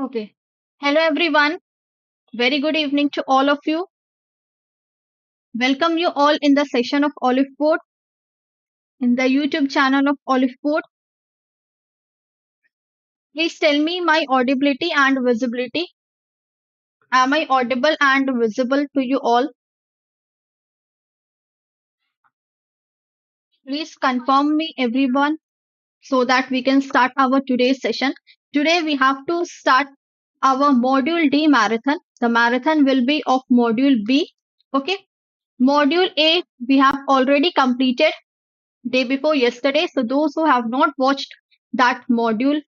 Okay. Hello, everyone. Very good evening to all of you. Welcome you all in the session of Oliveboard in the YouTube channel of Oliveboard. Please tell me my audibility and visibility. Am I audible and visible to you all? Please confirm me, everyone, so that we can start our today's session. Today we have to start our Module D marathon. The marathon will be of Module B. Okay. Module A we have already completed day before yesterday. So those who have not watched that module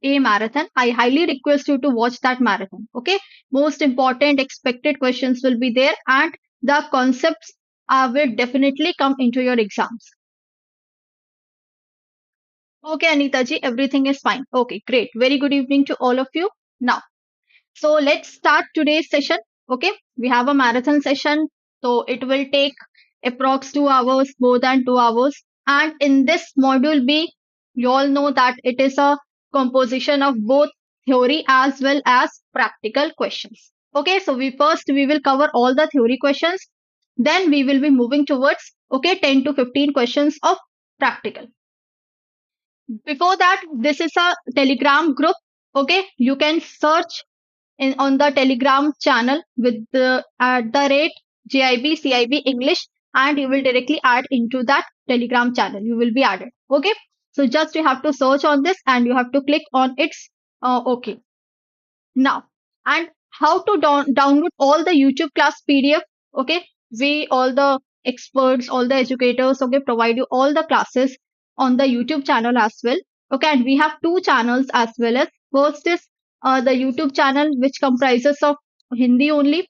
A marathon, I highly request you to watch that marathon. Okay. Most important expected questions will be there and the concepts will definitely come into your exams. Okay, Anita ji, everything is fine. Okay, great. Very good evening to all of you. Now, so let's start today's session. Okay, we have a marathon session. So it will take approx 2 hours, more than 2 hours. And in this module B, you all know that it is a composition of both theory as well as practical questions. Okay, so we will cover all the theory questions. Then we will be moving towards 10 to 15 questions of practical. Before that, this is a Telegram group. Okay, you can search on the Telegram channel with the at the rate CAIIB English, and you will directly add into that Telegram channel. You will be added. Okay. So just you have to search on this and you have to click on its okay. Now, and how to download all the YouTube class PDF. Okay. We all the experts, all the educators, okay, provide you all the classes on the YouTube channel as well. Okay, and we have two channels as well as first is the YouTube channel which comprises of Hindi only,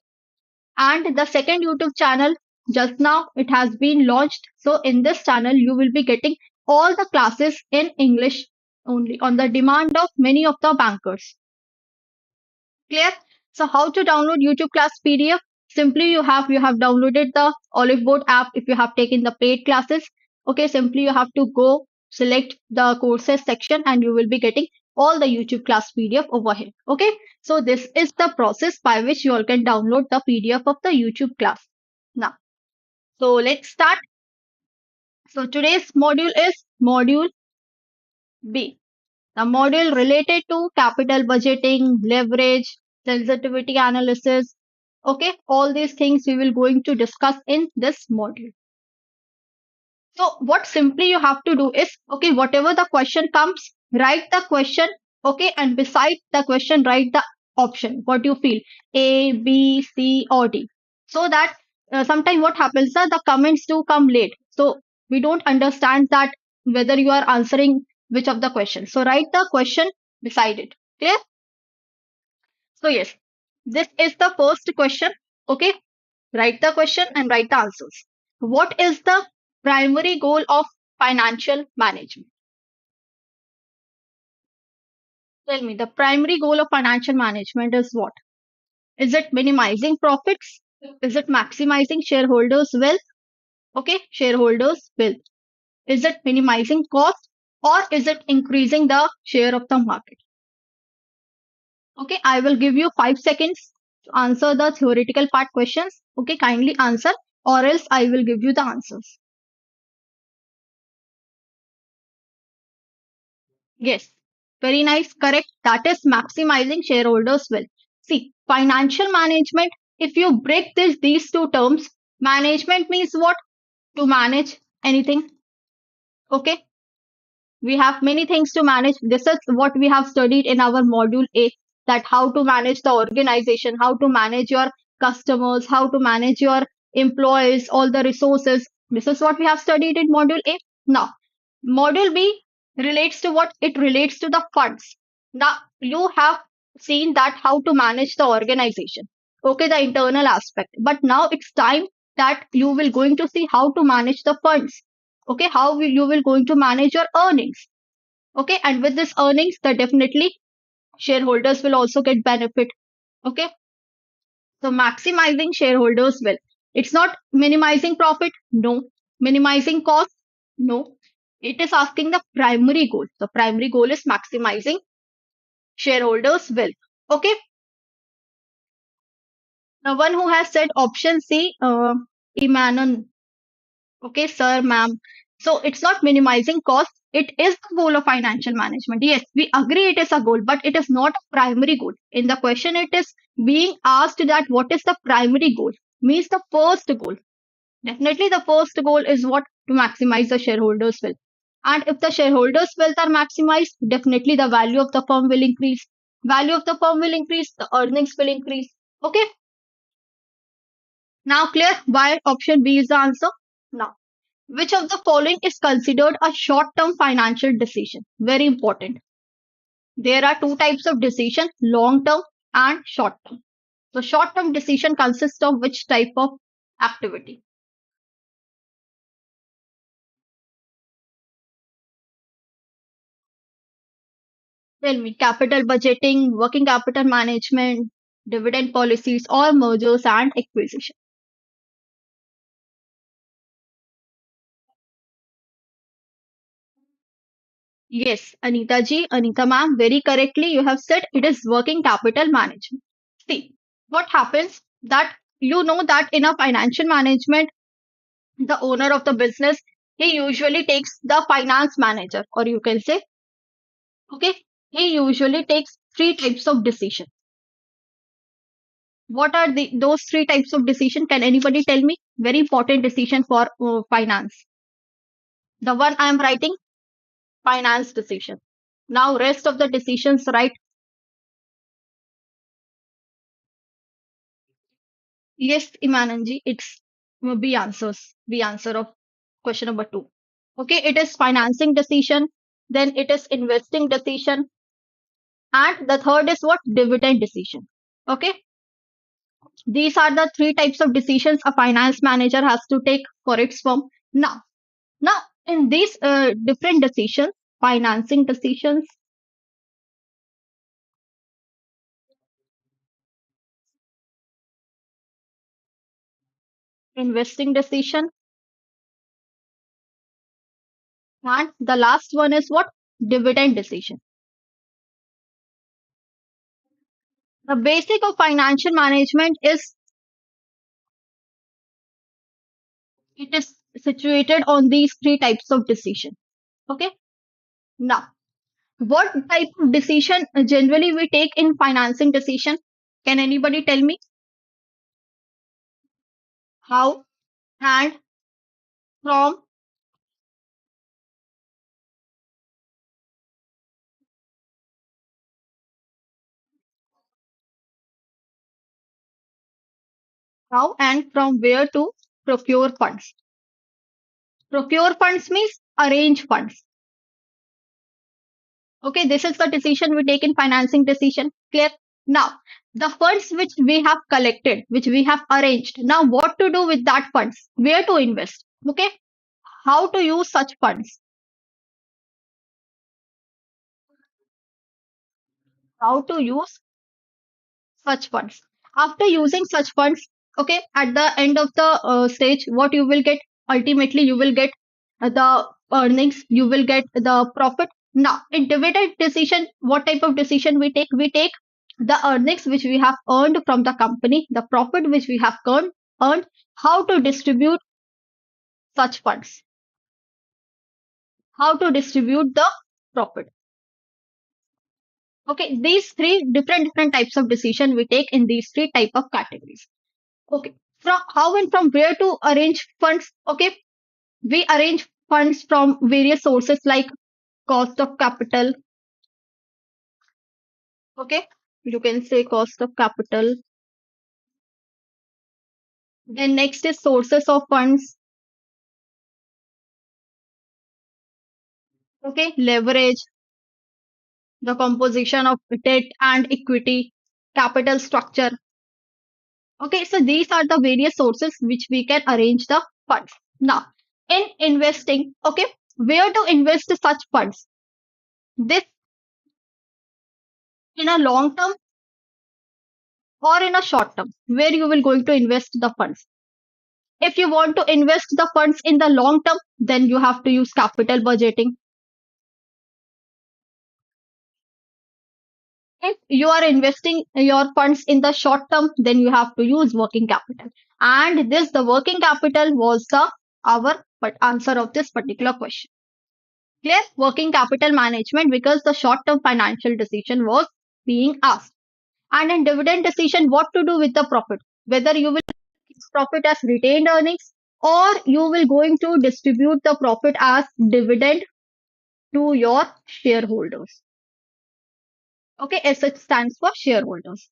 and the second YouTube channel just now it has been launched. So in this channel you will be getting all the classes in English only on the demand of many of the bankers. Clear? So how to download YouTube class PDF? Simply you have downloaded the Oliveboard app if you have taken the paid classes. Okay, simply you have to go select the courses section and you will be getting all the YouTube class PDF over here. Okay, so this is the process by which you all can download the PDF of the YouTube class. Now, so let's start. So today's module is module B. The module related to capital budgeting, leverage, sensitivity analysis. Okay, all these things we will going to discuss in this module. So what simply you have to do is, okay, whatever the question comes, write the question, okay, and beside the question, write the option, what you feel, A, B, C, or D. So that sometimes what happens that the comments do come late. So we don't understand that whether you are answering which of the questions. So write the question beside it. Clear? So yes, this is the first question. Okay, write the question and write the answers. What is the primary goal of financial management? Tell me, the primary goal of financial management is what? Is it minimizing profits? Is it maximizing shareholders' wealth? Okay, shareholders' wealth. Is it minimizing cost or is it increasing the share of the market? Okay, I will give you 5 seconds to answer the theoretical part questions. Okay, kindly answer or else I will give you the answers. Yes, very nice, correct. That is maximizing shareholders' wealth. See, financial management, if you break these two terms, management means what? To manage anything. Okay, we have many things to manage. This is what we have studied in our module A, that how to manage the organization, how to manage your customers, how to manage your employees, all the resources. This is what we have studied in module A. Now, module B relates to what? It relates to the funds. Now, you have seen that how to manage the organization. Okay, the internal aspect. But now it's time that you will going to see how to manage the funds. Okay, how you will going to manage your earnings. Okay, and with this earnings, the definitely shareholders will also get benefit. Okay, so maximizing shareholders will. It's not minimizing profit. No. Minimizing cost. No. It is asking the primary goal. The primary goal is maximizing shareholders' wealth. Okay, the one who has said option C, Imanon. Okay, sir, ma'am. So it's not minimizing cost. It is the goal of financial management. Yes, we agree it is a goal, but it is not a primary goal. In the question, it is being asked that what is the primary goal? Means the first goal. Definitely, the first goal is what? To maximize the shareholders' wealth. And if the shareholders' wealth are maximized, definitely the value of the firm will increase. Value of the firm will increase, the earnings will increase. Okay, now clear why option B is the answer? Now, which of the following is considered a short term financial decision? Very important. There are two types of decision, long term and short term. So, short term decision consists of which type of activity? Tell me, capital budgeting, working capital management, dividend policies, or mergers and acquisition. Yes, Anita ji, Anita ma'am, very correctly you have said it is working capital management. See, what happens that you know that in a financial management, the owner of the business, he usually takes the finance manager, or you can say, okay, he usually takes three types of decision. What are those three types of decision? Can anybody tell me? Very important decision for finance. The one I am writing, finance decision. Now, rest of the decisions, right? Yes, Imananji, it's B answers. B answer of question number two. Okay, it is financing decision, then it is investing decision, and the third is what? Dividend decision. Okay, these are the three types of decisions a finance manager has to take for its firm. Now, in these different decisions, financing decisions, investing decision, and the last one is what? Dividend decision. The basic of financial management is it is situated on these three types of decision. Okay. Now, what type of decision generally we take in financing decision? Can anybody tell me how and from how and from where to procure funds? Procure funds means arrange funds. Okay, this is the decision we take in financing decision. Clear? Now, the funds which we have collected, which we have arranged. Now, what to do with that funds? Where to invest? Okay, how to use such funds? How to use such funds? After using such funds, okay, at the end of the stage, what you will get? Ultimately, you will get the earnings. You will get the profit. Now, in dividend decision, what type of decision we take? We take the earnings which we have earned from the company, the profit which we have earned, how to distribute such funds, how to distribute the profit. Okay, these three different types of decision we take in these three type of categories. Okay, from how and from where to arrange funds? Okay, we arrange funds from various sources like cost of capital. Okay, you can say cost of capital. Then next is sources of funds. Okay, leverage, the composition of debt and equity, capital structure. Okay, so these are the various sources which we can arrange the funds. Now, in investing, okay, where to invest such funds? This in a long term or in a short term, where you will going to invest the funds. If you want to invest the funds in the long term, then you have to use capital budgeting. If you are investing your funds in the short term, then you have to use working capital. And this, the working capital was the our but answer of this particular question. Clear? Working capital management because the short term financial decision was being asked. And in dividend decision, what to do with the profit? Whether you will keep profit as retained earnings or you will going to distribute the profit as dividend to your shareholders. Okay, SH stands for shareholders.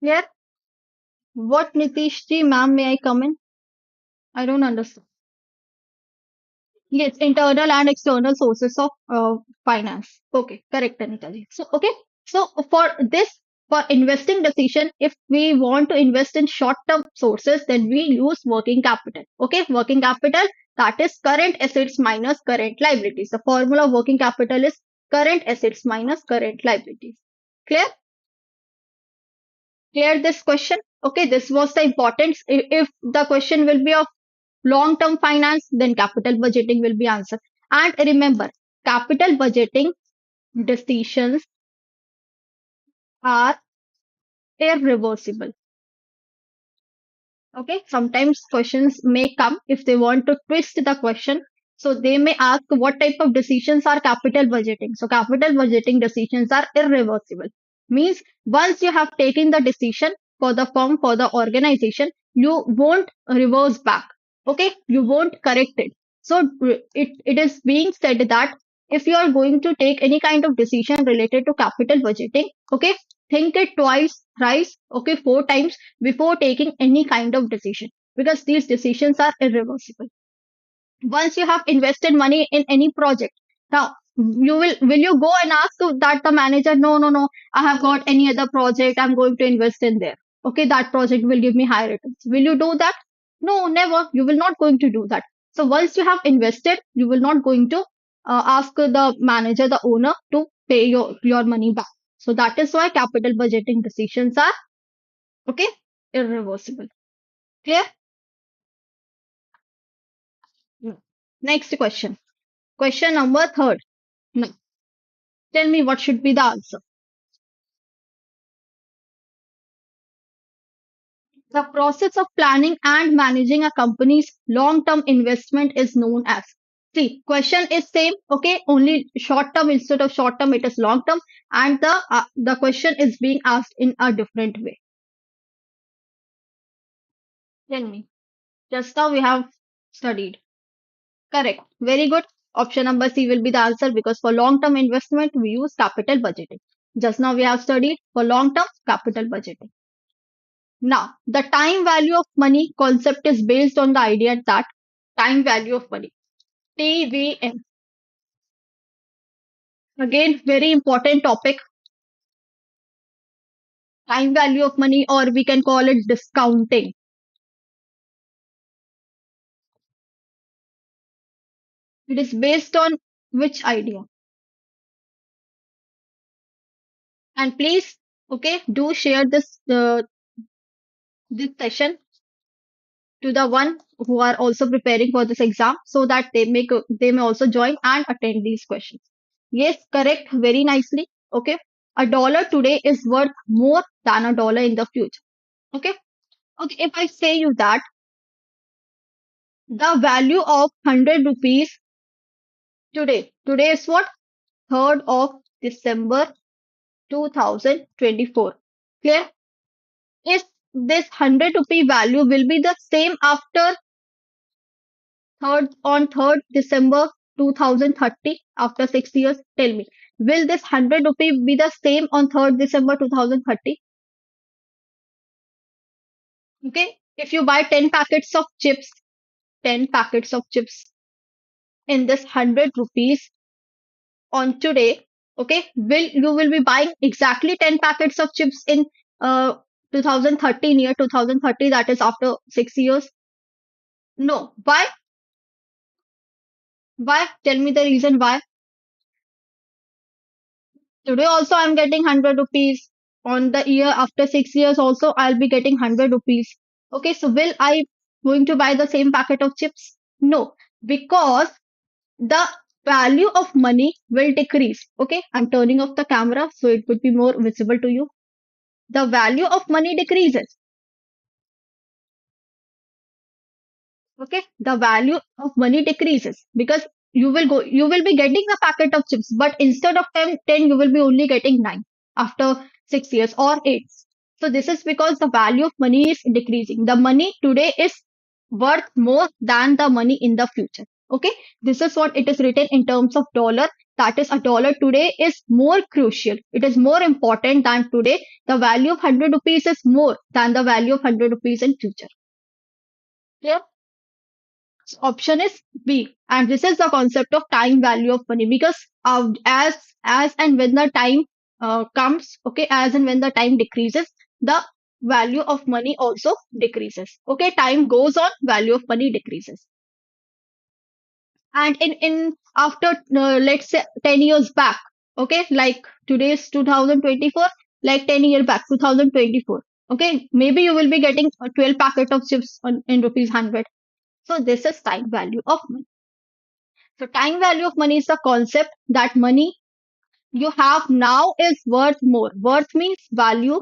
Clear? What Nitish ji, ma'am, may I come in? I don't understand. Yes, internal and external sources of finance. Okay, correct, Anita ji. So, okay, so for this, for investing decision, if we want to invest in short-term sources, then we use working capital. Okay, working capital, that is current assets minus current liabilities. The formula of working capital is current assets minus current liabilities. Clear? Clear this question? Okay, this was the importance. If the question will be of long term finance, then capital budgeting will be answered. And remember, capital budgeting decisions are irreversible. Okay, sometimes questions may come if they want to twist the question. So they may ask what type of decisions are capital budgeting. So capital budgeting decisions are irreversible. Means once you have taken the decision for the firm, for the organization, you won't reverse back. Okay, you won't correct it. So it is being said that if you are going to take any kind of decision related to capital budgeting, okay, think it twice, thrice, okay, four times before taking any kind of decision because these decisions are irreversible. Once you have invested money in any project, now will you go and ask that the manager, no, I have got any other project, I'm going to invest in there. Okay, that project will give me high returns. Will you do that? No, never. You will not going to do that. So once you have invested, you will not going to ask the manager, the owner to pay your money back. So that is why capital budgeting decisions are okay irreversible. Clear? Mm. Next question. Question number third. Now, tell me what should be the answer. The process of planning and managing a company's long-term investment is known as. See, question is same, okay? Only short term instead of short term, it is long term, and the question is being asked in a different way. Tell me. Just now we have studied. Correct. Very good. Option number C will be the answer because for long-term investment we use capital budgeting. Just now we have studied for long-term capital budgeting. Now, the time value of money concept is based on the idea that time value of money, TVM. Again, very important topic. Time value of money, or we can call it discounting. It is based on which idea? And please, okay, do share this session to the one who are also preparing for this exam so that they may also join and attend these questions. Yes, correct, very nicely. Okay, a dollar today is worth more than a dollar in the future. Okay, okay. If I say you that the value of 100 rupees today is what? 3rd of December 2024. Clear? Is this 100 rupee value will be the same after 3rd December 2030 after 6 years? Tell me, will this 100 rupee be the same on 3rd December 2030? Okay, if you buy 10 packets of chips, 10 packets of chips in this 100 rupees on today, okay, will be buying exactly 10 packets of chips in uh 2030, near 2030, that is after 6 years? No. Why? Tell me the reason why. Today also I'm getting 100 rupees. On the year after 6 years also I'll be getting 100 rupees. Okay, so will I going to buy the same packet of chips? No, because the value of money will decrease. Okay, I'm turning off the camera so it would be more visible to you. The value of money decreases. Okay, the value of money decreases because you will be getting a packet of chips, but instead of 10 you will be only getting 9 after 6 years or 8. So this is because the value of money is decreasing. The money today is worth more than the money in the future. Okay, this is what it is written in terms of dollar. That is, a dollar today is more crucial. It is more important than today. The value of 100 rupees is more than the value of 100 rupees in future. Clear? Option is B, and this is the concept of time value of money because as and when the time comes, okay, as and when the time decreases, the value of money also decreases. Okay, time goes on, value of money decreases. And in after let's say 10 years back, okay, like today's 2024, like 10 years back, 2024. Okay, maybe you will be getting a 12 packet of chips in rupees 100. So this is time value of money. So time value of money is the concept that money you have now is worth more. Worth means value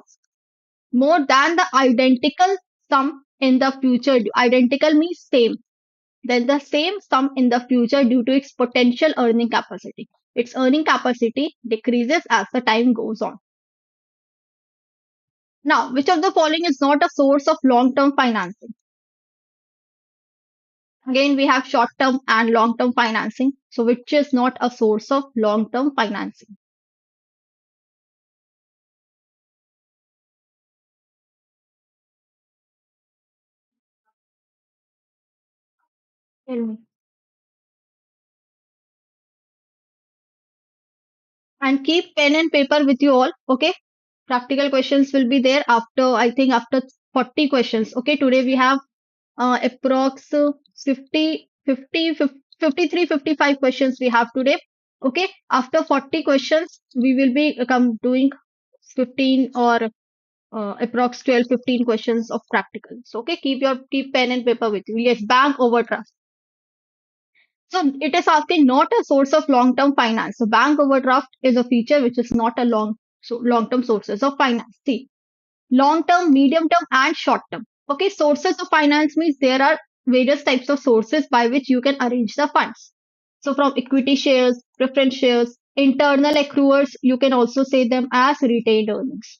more than the identical sum in the future. Identical means same. Then the same sum in the future due to its potential earning capacity. Its earning capacity decreases as the time goes on. Now, which of the following is not a source of long-term financing? Again, we have short-term and long-term financing. So, which is not a source of long-term financing? Tell me. And keep pen and paper with you all. Okay, practical questions will be there after, I think, after 40 questions. Okay, today we have approx 50 53 55 questions we have today. Okay, after 40 questions we will be come doing 15 or approx 12 15 questions of practicals. Okay, keep pen and paper with you. Yes, bank overdraft. So it is asking not a source of long-term finance. So bank overdraft is a feature which is not a long-term sources of finance. See, long-term, medium-term, and short-term. Okay, sources of finance means there are various types of sources by which you can arrange the funds. So from equity shares, preference shares, internal accruals, you can also say them as retained earnings.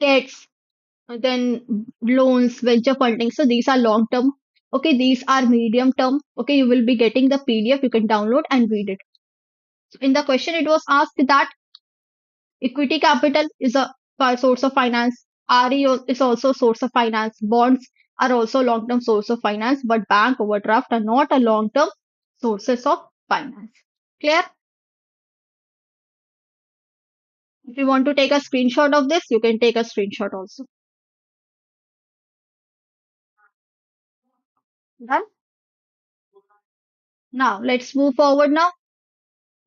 Debts, then loans, venture funding. So these are long term. Okay, these are medium term. Okay, you will be getting the PDF. You can download and read it. So in the question, it was asked that equity capital is a source of finance. Is also a source of finance. Bonds are also long term source of finance, but bank overdraft are not a long term sources of finance. Clear? If you want to take a screenshot of this, you can take a screenshot also. Done? Now let's move forward now.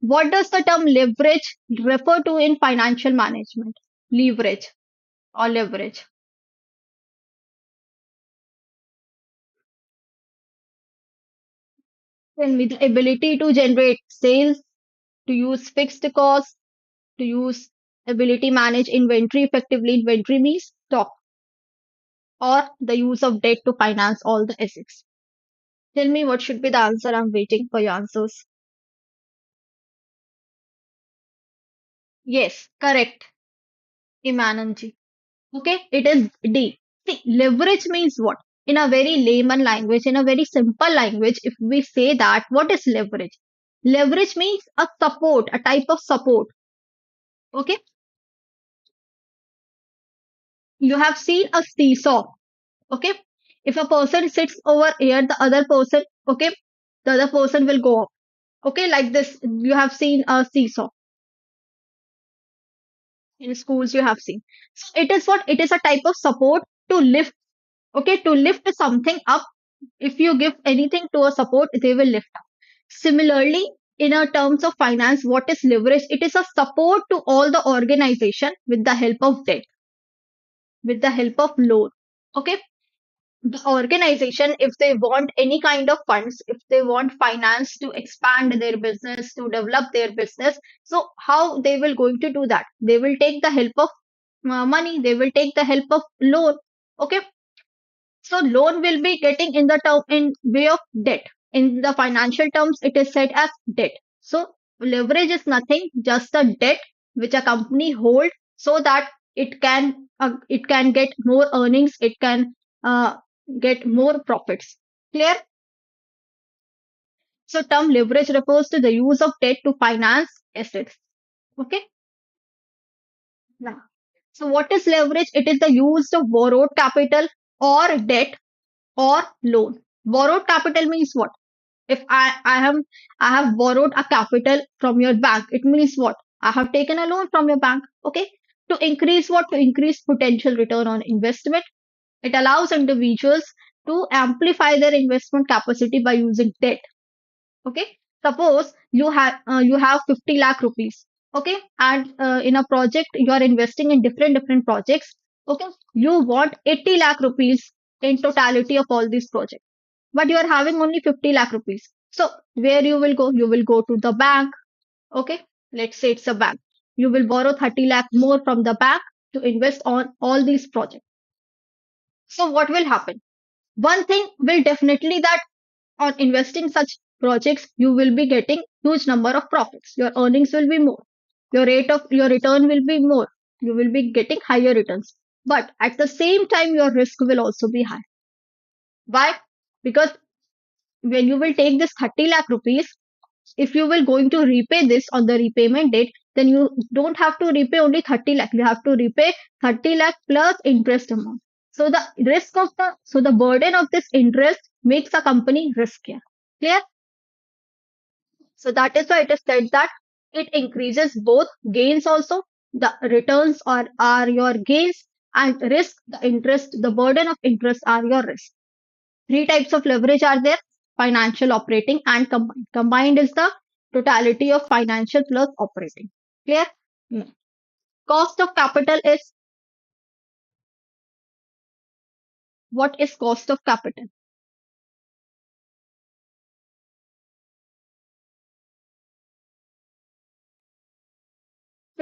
What does the term leverage refer to in financial management? Leverage or leverage. Then with the ability to generate sales, to use fixed costs, to use ability manage inventory effectively. Inventory means stock, or the use of debt to finance all the assets. Tell me what should be the answer. I'm waiting for your answers. Yes, correct. Imananji. Okay, it is D. See, leverage means what? In a very layman language, in a very simple language, if we say that, what is leverage? Leverage means a support, a type of support. Okay, you have seen a seesaw. Okay, if a person sits over here, the other person, okay, the other person will go up. Okay, like this, you have seen a seesaw in schools, you have seen. So it is what? It is a type of support to lift. Okay, to lift something up. If you give anything to a support, they will lift up. Similarly, in our terms of finance, what is leverage? It is a support to all the organization with the help of debt, with the help of loan. Okay. the organization, if they want any kind of funds, if they want finance to expand their business, to develop their business, so how they will going to do that? They will take the help of money, they will take the help of loan. Okay, so loan will be getting in the term in way of debt. In the financial terms, it is said as debt. So leverage is nothing, just a debt which a company hold so that it can get more earnings, it can get more profits. Clear? So term leverage refers to the use of debt to finance assets. Okay. Now, so what is leverage? It is the use of borrowed capital or debt or loan. Borrowed capital means what? If I have borrowed a capital from your bank, it means what? I have taken a loan from your bank. Okay. To increase what? To increase potential return on investment. It allows individuals to amplify their investment capacity by using debt. Okay. Suppose you have 50 lakh rupees. Okay. And in a project, you are investing in different projects. Okay. You want 80 lakh rupees in totality of all these projects, but you are having only 50 lakh rupees. So where you will go? You will go to the bank. Okay. Let's say it's a bank. You will borrow 30 lakh more from the bank to invest on all these projects. So what will happen? One thing will definitely that on investing such projects, you will be getting huge number of profits. Your earnings will be more. Your rate of your return will be more. You will be getting higher returns. But at the same time, your risk will also be high. Why? Because when you will take this 30 lakh rupees, if you will going to repay this on the repayment date, then you don't have to repay only 30 lakh. You have to repay 30 lakh plus interest amount. So the burden of this interest makes a company riskier. Clear? So that is why it is said that it increases both gains also. The returns are your gains, and risk, the interest, the burden of interest are your risk. Three types of leverage are there: financial, operating, and combined. Combined is the totality of financial plus operating. Clear? Hmm. Cost of capital is, what is cost of capital?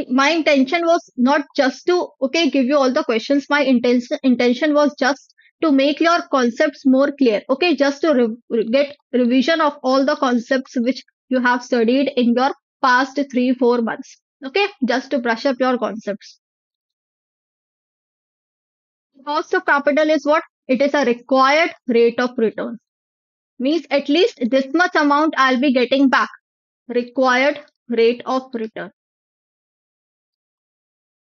My intention was not just to give you all the questions. My intention was just to make your concepts more clear. Okay, just to get revision of all the concepts which you have studied in your past 3 4 months. Okay, just to brush up your concepts. Cost of capital is what? It is a required rate of return. Means at least this much amount I'll be getting back. Required rate of return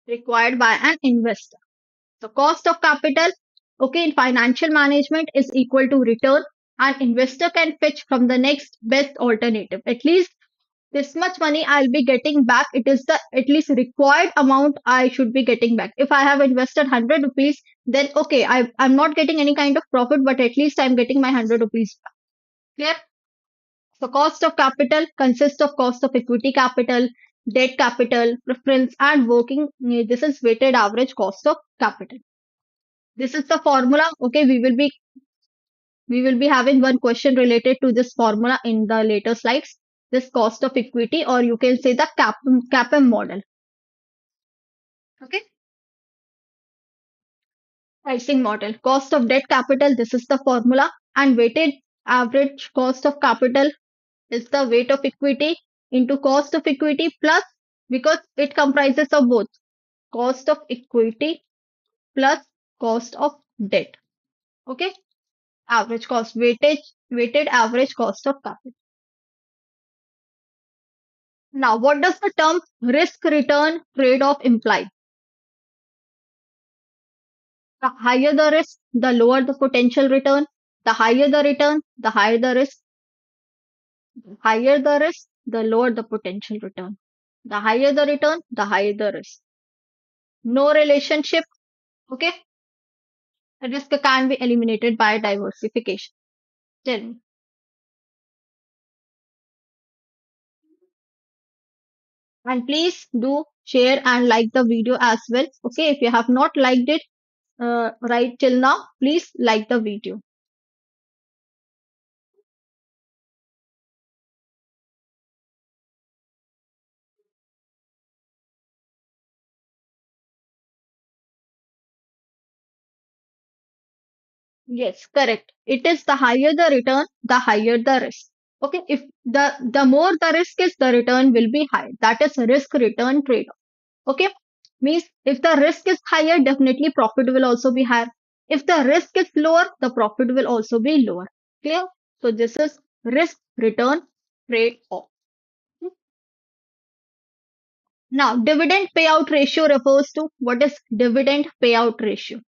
required by an investor. So cost of capital, okay, in financial management is equal to return. An investor can fetch from the next best alternative. At least this much money I'll be getting back. It is the at least required amount I should be getting back. If I have invested 100 rupees, then okay, I'm not getting any kind of profit, but at least I'm getting my 100 rupees back. Clear? So cost of capital consists of cost of equity capital, debt capital, preference, and working. This is weighted average cost of capital. This is the formula. Okay, we will be having one question related to this formula in the later slides. This cost of equity, or you can say the CAPM model. Okay, pricing model. Cost of debt capital. This is the formula, and weighted average cost of capital is the weight of equity into cost of equity plus, because it comprises of both cost of equity plus cost of debt. Okay, average cost, weighted average cost of capital. Now, what does the term risk return trade off imply? The higher the risk, the lower the potential return. The higher the return, the higher the risk. The higher the risk, the lower the potential return. The higher the return, the higher the risk. No relationship. Okay, risk can be eliminated by diversification. Tell me. And please do share and like the video as well. Okay, if you have not liked it, right till now, please like the video. Yes, correct. It is the higher the return, the higher the risk. Okay, if the more the risk is, the return will be high. That is risk return trade-off. Okay, means if the risk is higher, definitely profit will also be higher. If the risk is lower, the profit will also be lower. Clear? So this is risk return trade-off. Now, dividend payout ratio refers to what is dividend payout ratio.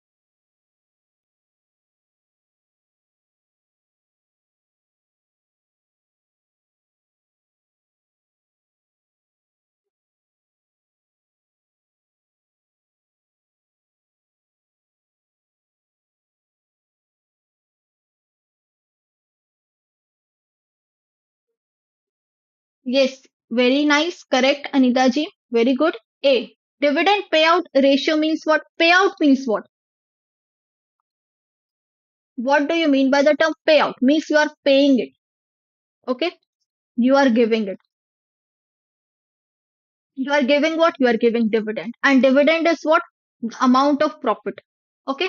Yes, very nice. Correct, Anita ji. Very good. A. Dividend payout ratio means what? Payout means what? What do you mean by the term payout? Means you are paying it. Okay? You are giving it. You are giving what? You are giving dividend. And dividend is what? Amount of profit. Okay?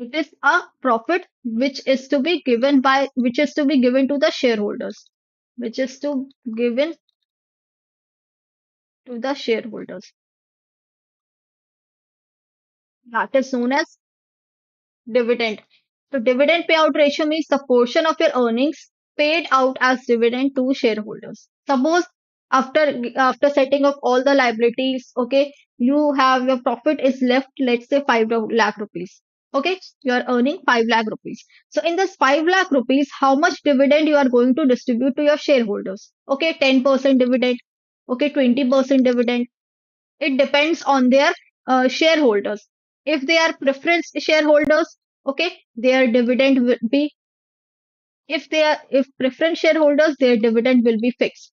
It is a profit which is to be given to the shareholders. Which is to given to the shareholders. That is known as dividend. So dividend payout ratio means the portion of your earnings paid out as dividend to shareholders. Suppose after setting up all the liabilities, okay, you have your profit is left, let's say 5 lakh rupees. Okay, you are earning 5 lakh rupees. So in this 5 lakh rupees, how much dividend you are going to distribute to your shareholders? Okay, 10% dividend. Okay, 20% dividend. It depends on their shareholders. If they are preference shareholders, okay, their dividend will be, if preference shareholders, their dividend will be fixed.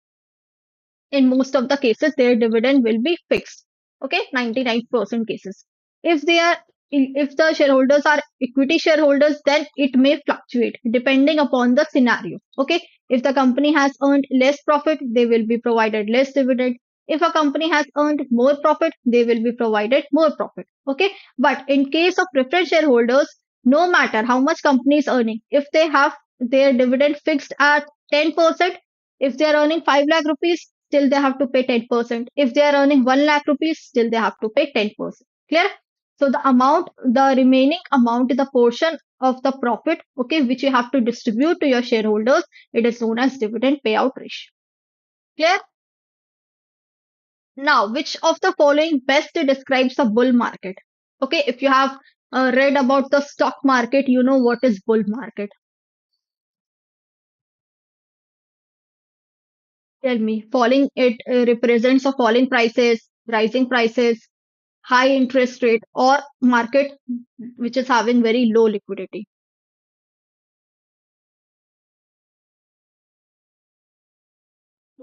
In most of the cases, their dividend will be fixed. Okay, 99% cases. If they are if the shareholders are equity shareholders, then it may fluctuate depending upon the scenario. Okay, if the company has earned less profit, they will be provided less dividend. If a company has earned more profit, they will be provided more profit. Okay, but in case of preferred shareholders, no matter how much company is earning, if they have their dividend fixed at 10%, if they are earning 5 lakh rupees, still they have to pay 10%. If they are earning 1 lakh rupees, still they have to pay 10%. Clear? So the remaining amount, the portion of the profit, okay, which you have to distribute to your shareholders, it is known as dividend payout ratio. Clear? Now, which of the following best describes a bull market? Okay, if you have read about the stock market, you know what is bull market. Tell me, falling, it represents a falling prices, rising prices, high interest rate, or market which is having very low liquidity.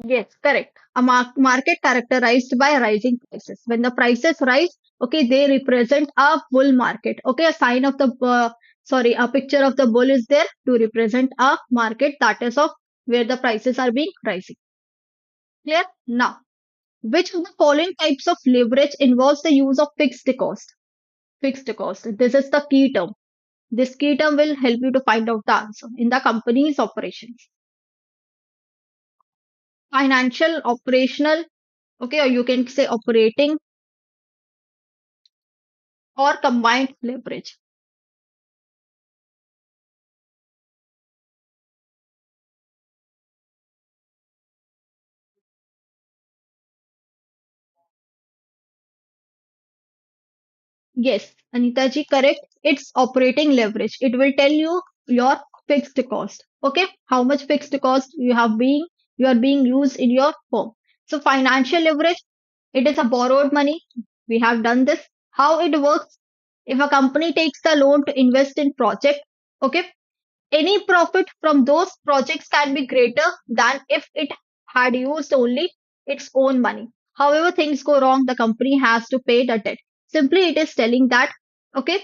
Yes, correct. A market characterized by rising prices. When the prices rise, okay, they represent a bull market. Okay, a sign of the sorry, a picture of the bull is there to represent a market that is of where the prices are being rising. Clear? Now, which of the following types of leverage involves the use of fixed cost? Fixed cost. This is the key term. This key term will help you to find out the answer in the company's operations. Financial, operational, okay, or you can say operating or combined leverage. Yes, Anita ji, correct. It's operating leverage. It will tell you your fixed cost. Okay, how much fixed cost you are being used in your firm. So financial leverage, it is a borrowed money. We have done this. How it works? If a company takes the loan to invest in project, okay, any profit from those projects can be greater than if it had used only its own money. However, things go wrong, the company has to pay the debt. Simply it is telling that, okay,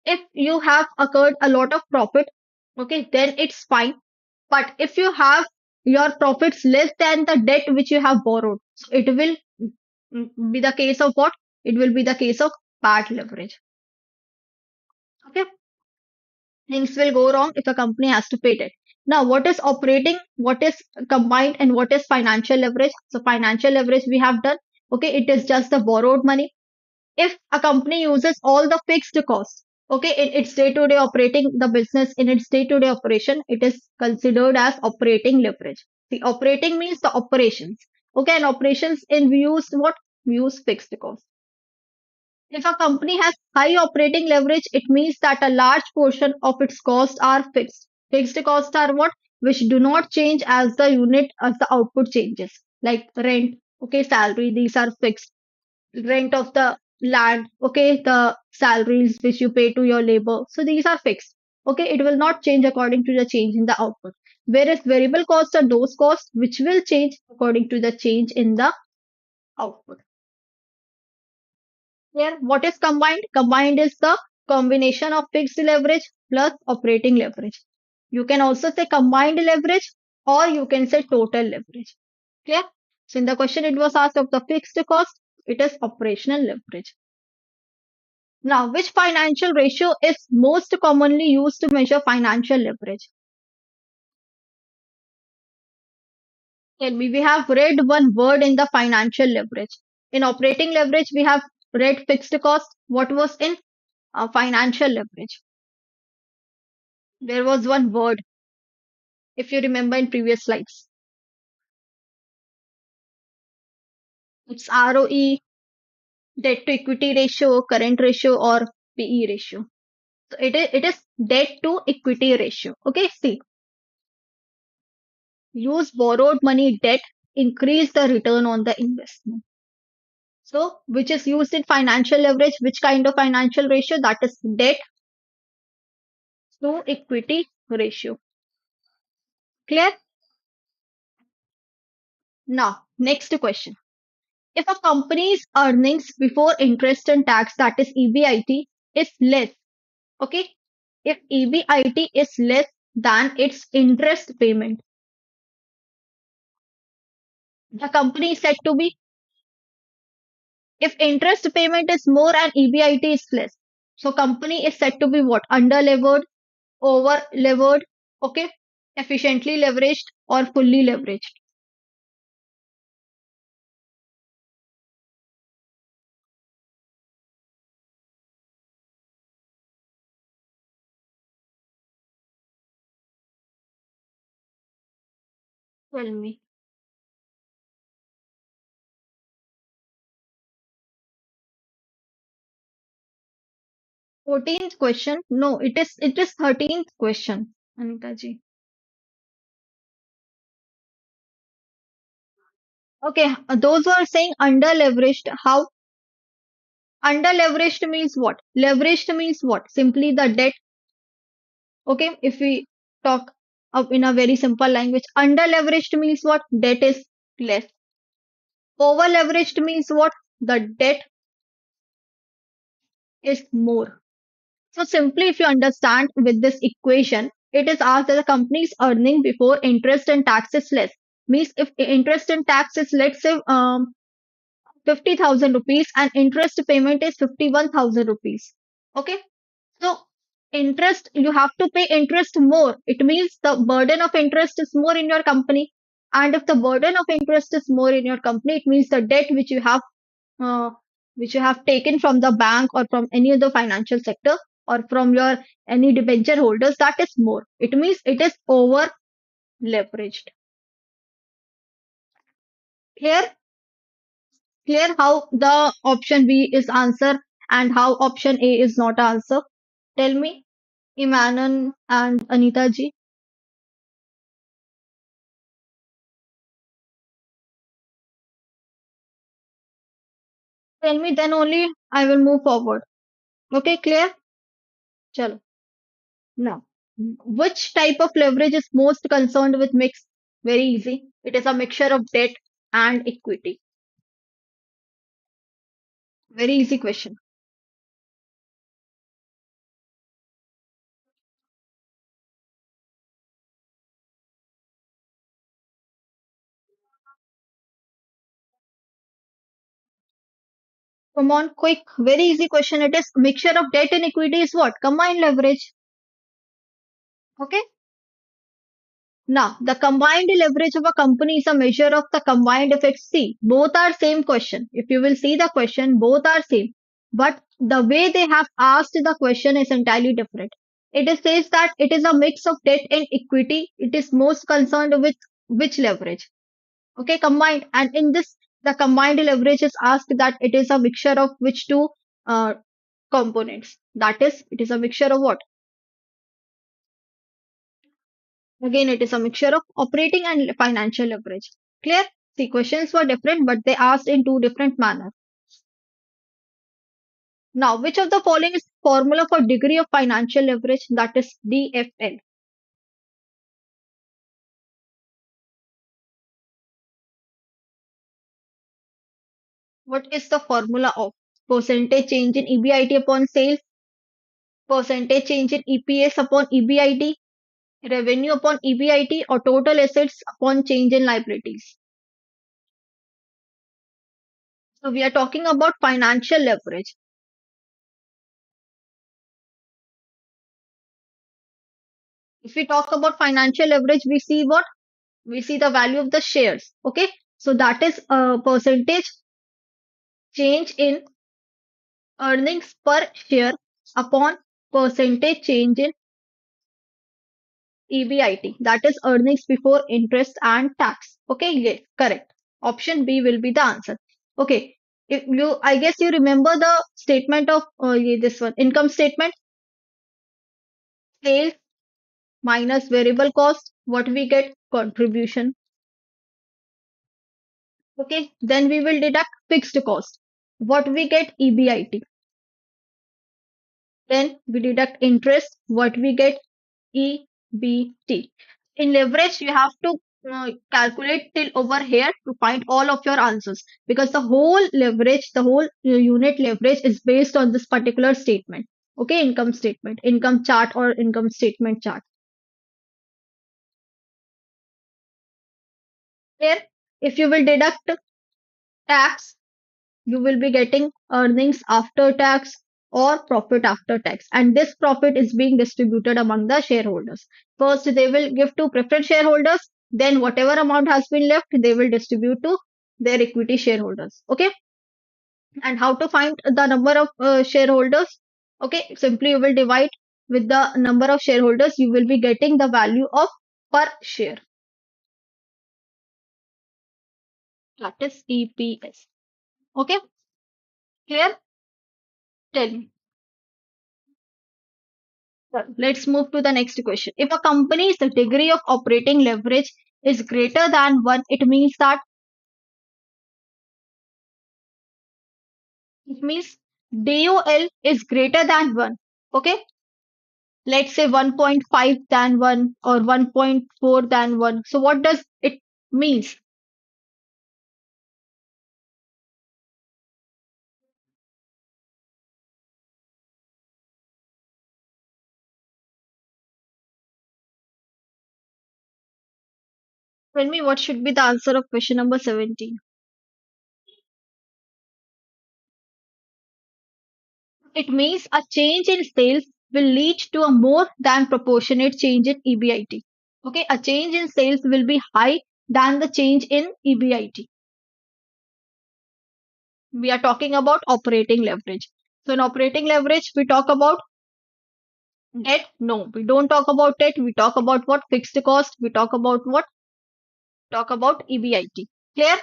if you have occurred a lot of profit, okay, then it's fine. But if you have your profits less than the debt which you have borrowed, so it will be the case of what? It will be the case of bad leverage. Okay, things will go wrong if a company has to pay debt. Now, what is operating, what is combined, and what is financial leverage? So, financial leverage we have done. Okay, it is just the borrowed money. If a company uses all the fixed costs, okay, in its day-to-day operating the business, in its day-to-day operation, it is considered as operating leverage. The operating means the operations. Okay, and operations in we use what? We use fixed costs. If a company has high operating leverage, it means that a large portion of its costs are fixed. Fixed costs are what? Which do not change as the unit, as the output changes. Like rent, okay, salary, these are fixed. Rent of the land, okay, the salaries which you pay to your labor. So these are fixed. Okay, it will not change according to the change in the output. Whereas variable costs are those costs which will change according to the change in the output. Here, what is combined? Combined is the combination of fixed leverage plus operating leverage. You can also say combined leverage or you can say total leverage. Clear? So in the question it was asked of the fixed cost, it is operational leverage. Now, which financial ratio is most commonly used to measure financial leverage? Tell me, we have read one word in the financial leverage. In operating leverage, we have read fixed cost. What was in financial leverage? There was one word, if you remember in previous slides. It's ROE, debt to equity ratio, current ratio, or PE ratio. So it is debt to equity ratio. Okay, see, use borrowed money debt, increase the return on the investment. So, which is used in financial leverage, which kind of financial ratio? That is debt to equity ratio. Clear? Now, next question. If a company's earnings before interest and tax, that is EBIT, is less, okay? If EBIT is less than its interest payment, the company is said to be, if interest payment is more and EBIT is less, so company is said to be what? Under levered, over levered, okay, efficiently leveraged, or fully leveraged. Tell me. 14th question. No, it is 13th question, Anita ji. Okay, those who are saying under leveraged, how? Under leveraged means what? Leveraged means what? Simply the debt. Okay, if we talk up in a very simple language, under leveraged means what? Debt is less. Over leveraged means what? The debt is more. So simply, if you understand with this equation, it is asked that the company's earning before interest and tax is less. Means if interest and tax is, let's say, 50,000 rupees and interest payment is 51,000 rupees. Okay. So interest, you have to pay interest more. It means the burden of interest is more in your company. And if the burden of interest is more in your company, it means the debt uh, which you have taken from the bank or from any other financial sector or from your any debenture holders, that is more. It means it is over leveraged. Here, clear how the option B is answer and how option A is not answer. Tell me, Imanan and Anita ji. Tell me, then only I will move forward. Okay, clear? Chalo. Now, which type of leverage is most concerned with mix? Very easy. It is a mixture of debt and equity. Very easy question. Come on, quick, very easy question. It is mixture of debt and equity is what? Combined leverage. Okay. Now, the combined leverage of a company is a measure of the combined effects. See, both are same question. If you will see the question, both are same. But the way they have asked the question is entirely different. Says that it is a mix of debt and equity. It is most concerned with which leverage. Okay, combined. And in this, the combined leverage is asked that it is a mixture of which two uh, components. That is, it is a mixture of what? Again, it is a mixture of operating and financial leverage. Clear? The questions were different, but they asked in two different manners. Now, which of the following is formula for degree of financial leverage? That is DFL. What is the formula of percentage change in EBIT upon sales, percentage change in EPS upon EBIT, revenue upon EBIT, or total assets upon change in liabilities? So we are talking about financial leverage. If we talk about financial leverage, we see what? We see the value of the shares. Okay. So that is a percentage change in earnings per share upon percentage change in EBIT. That is earnings before interest and tax. Okay. Yes. Correct. Option B will be the answer. Okay. If you, I guess you remember the statement of this one income statement, sales minus variable cost. What we get? Contribution. Okay. Then we will deduct fixed cost. What we get? EBIT. Then we deduct interest. What we get? EBT. In leverage, you have to calculate till over here to find all of your answers because the whole unit leverage is based on this particular statement. Okay, income statement, income chart or income statement chart. Here, if you will deduct tax, you will be getting earnings after tax or profit after tax. And this profit is being distributed among the shareholders. First, they will give to preferred shareholders. Then, whatever amount has been left, they will distribute to their equity shareholders. Okay. And how to find the number of shareholders? Okay. Simply, you will divide with the number of shareholders. You will be getting the value of per share. That is EPS. Okay. Clear? Tell me. Let's move to the next question. If a company's degree of operating leverage is greater than 1, it means DOL is greater than 1. Okay? Let's say 1.5 than 1 or 1.4 than 1. So what does it means? Tell me what should be the answer of question number 17. It means a change in sales will lead to a more than proportionate change in EBIT. Okay, a change in sales will be high than the change in EBIT. We are talking about operating leverage. So in operating leverage, we talk about debt. No, we don't talk about debt. We talk about what? Fixed cost. We talk about what? Talk about EBIT. Clear?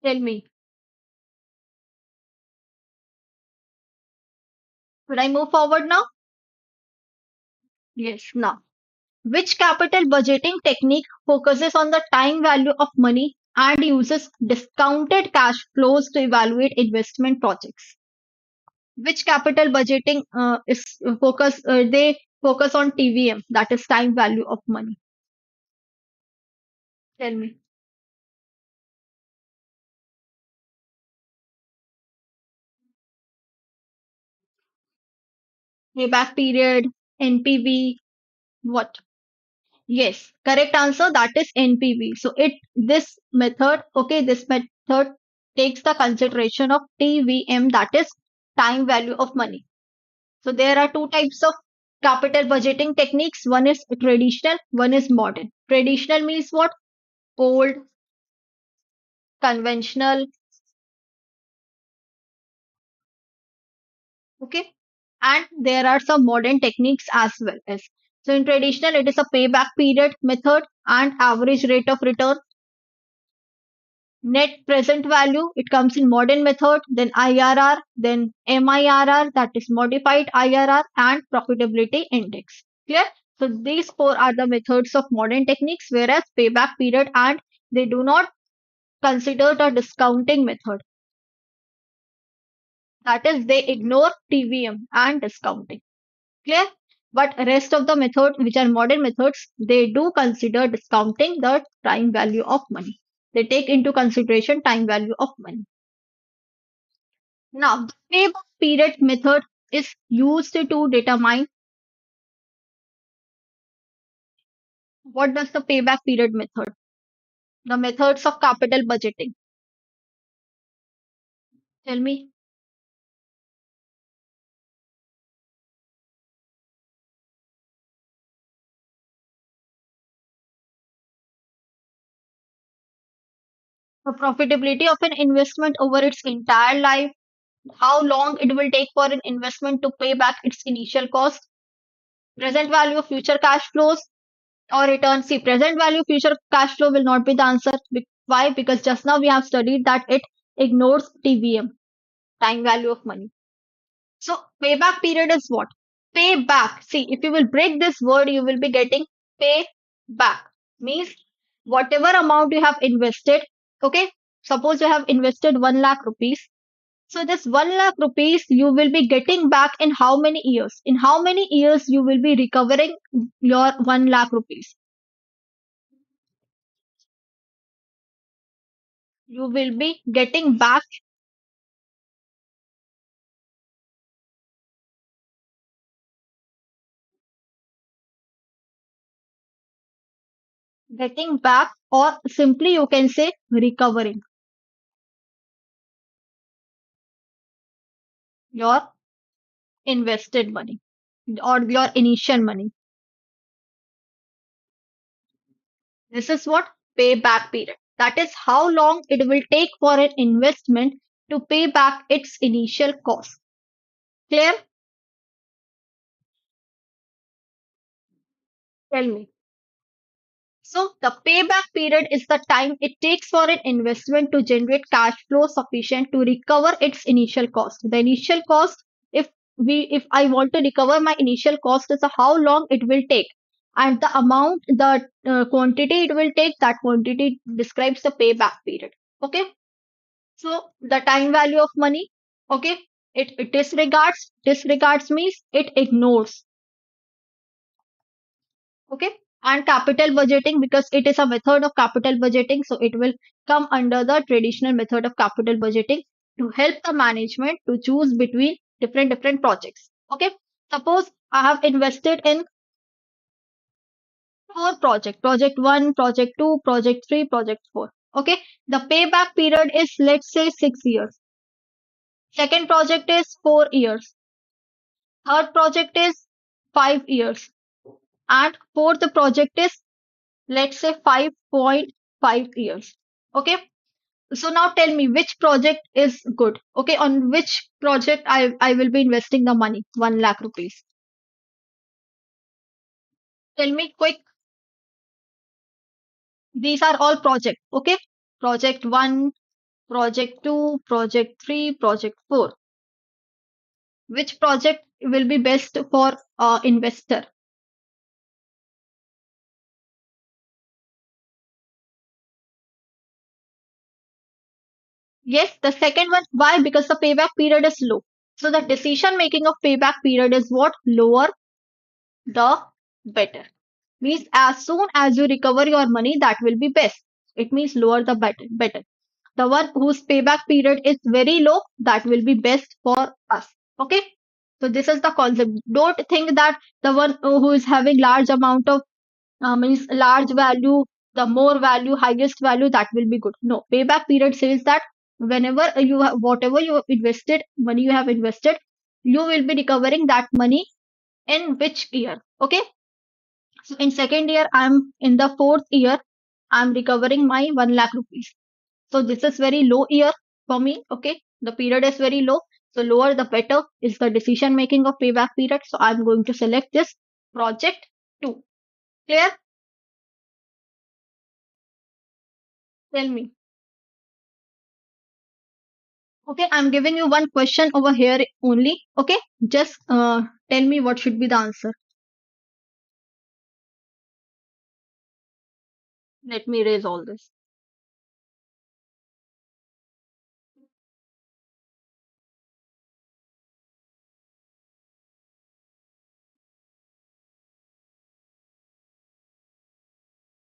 Tell me. Should I move forward now? Yes. Now, which capital budgeting technique focuses on the time value of money and uses discounted cash flows to evaluate investment projects? Which capital budgeting is focus? They focus on TVM, that is time value of money. Tell me. Payback period, NPV, what? Yes, correct answer. That is NPV. So it this method, okay, this met method takes the consideration of TVM, that is time value of money. So there are two types of capital budgeting techniques. One is traditional, one is modern. Traditional means what? Old, conventional, okay? And there are some modern techniques as well as. So in traditional, it is a payback period method and average rate of return. Net present value, it comes in modern method, then IRR, then MIRR, that is modified IRR, and profitability index. Clear? So these four are the methods of modern techniques, whereas payback period, and they do not consider the discounting method. That is, they ignore TVM and discounting. Clear? But rest of the methods, which are modern methods, they do consider discounting the time value of money. They take into consideration time value of money. Now, the payback period method is used to determine what does the payback period method, the methods of capital budgeting. Tell me. The profitability of an investment over its entire life, how long it will take for an investment to pay back its initial cost, present value of future cash flows or return. See, present value future cash flow will not be the answer. Why? Because just now we have studied that it ignores TVM, time value of money. So payback period is what? Pay back. See, if you will break this word, you will be getting pay back. Means whatever amount you have invested, okay? Suppose you have invested 1 lakh rupees. So this 1 lakh rupees you will be getting back in how many years? In how many years you will be recovering your 1 lakh rupees? You will be getting back, or simply you can say recovering your invested money or your initial money. This is what payback period. That is how long it will take for an investment to pay back its initial cost. Clear? Tell me. So the payback period is the time it takes for an investment to generate cash flow sufficient to recover its initial cost. The initial cost, if I want to recover my initial cost, is how long it will take, and the amount, the quantity it will take, that quantity describes the payback period. Okay. So the time value of money, okay, it disregards means it ignores, okay, and capital budgeting, because it is a method of capital budgeting, so it will come under the traditional method of capital budgeting to help the management to choose between different projects. Okay, suppose I have invested in four projects: project 1, project 2, project 3, project 4. Okay, the payback period is, let's say, 6 years. Second project is 4 years. Third project is 5 years. And fourth project is, let's say, 5.5 years. Okay. So now tell me which project is good. Okay. On which project I will be investing the money, 1 lakh rupees. Tell me quick. These are all projects. Okay. Project 1, project 2, project 3, project 4. Which project will be best for investor? Yes, the second one. Why? Because the payback period is low. So the decision making of payback period is what? Lower, the better. Means as soon as you recover your money, that will be best. It means lower the better. The one whose payback period is very low, that will be best for us. Okay. So this is the concept. Don't think that the one who is having large amount of means large value the more value, highest value, that will be good. No, payback period says that whenever you have, whatever you have invested, money you have invested, you will be recovering that money in which year? Okay. So in second year, I'm in the fourth year, I'm recovering my 1 lakh rupees. So this is very low year for me. Okay. The period is very low. So lower the better is the decision making of payback period. So I'm going to select this project 2. Clear? Tell me. Okay. I'm giving you one question over here only. Okay. Just tell me what should be the answer. Let me erase all this.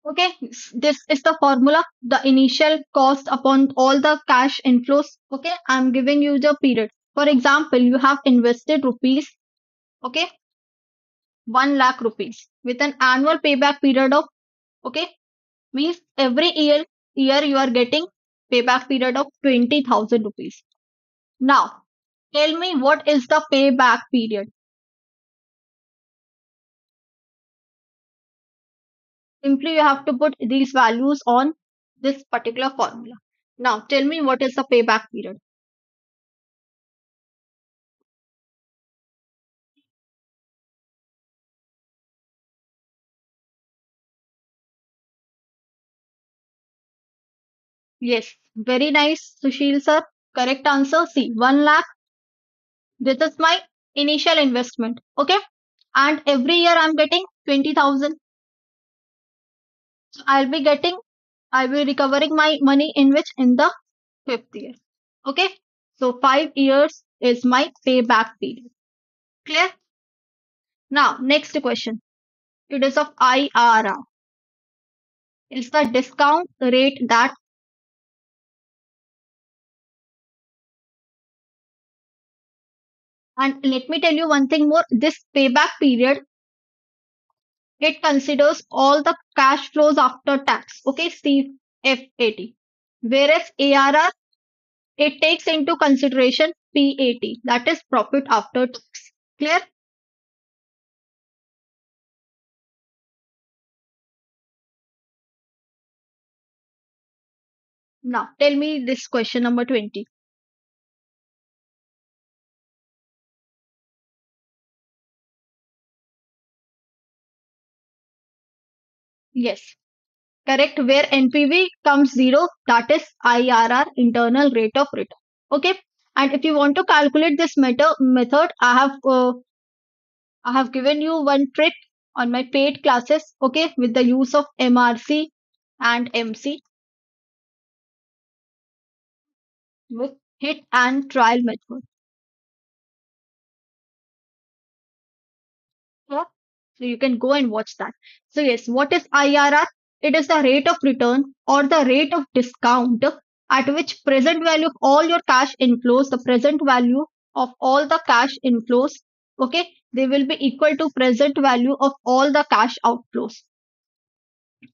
Okay, this is the formula, the initial cost upon all the cash inflows. Okay, I'm giving you the period. For example, you have invested rupees, okay, 1 lakh rupees with an annual payback period of, okay, means every year you are getting payback period of 20,000 rupees. Now, tell me what is the payback period? Simply you have to put these values on this particular formula. Now, tell me what is the payback period? Yes, very nice, Sushil sir. Correct answer. See, 1 lakh. This is my initial investment. Okay. And every year I'm getting 20,000. So I'll be recovering my money in which? In the fifth year. Okay. So 5 years is my payback period. Clear? Now, next question. It is of IRR. It's the discount rate that, and let me tell you one thing more. This payback period, it considers all the cash flows after tax. Okay, CFAT. Whereas ARR, it takes into consideration PAT, that is profit after tax. Clear? Now, tell me this question number 20. Yes, correct. Where NPV comes zero, that is IRR, internal rate of return. Okay. And if you want to calculate this method, I have given you one trick on my paid classes, okay, with the use of MRC and MC with hit and trial method. Yeah. So you can go and watch that. So yes, what is IRR? It is the rate of return or the rate of discount at which present value of all your cash inflows, the present value of all the cash inflows, okay, they will be equal to present value of all the cash outflows.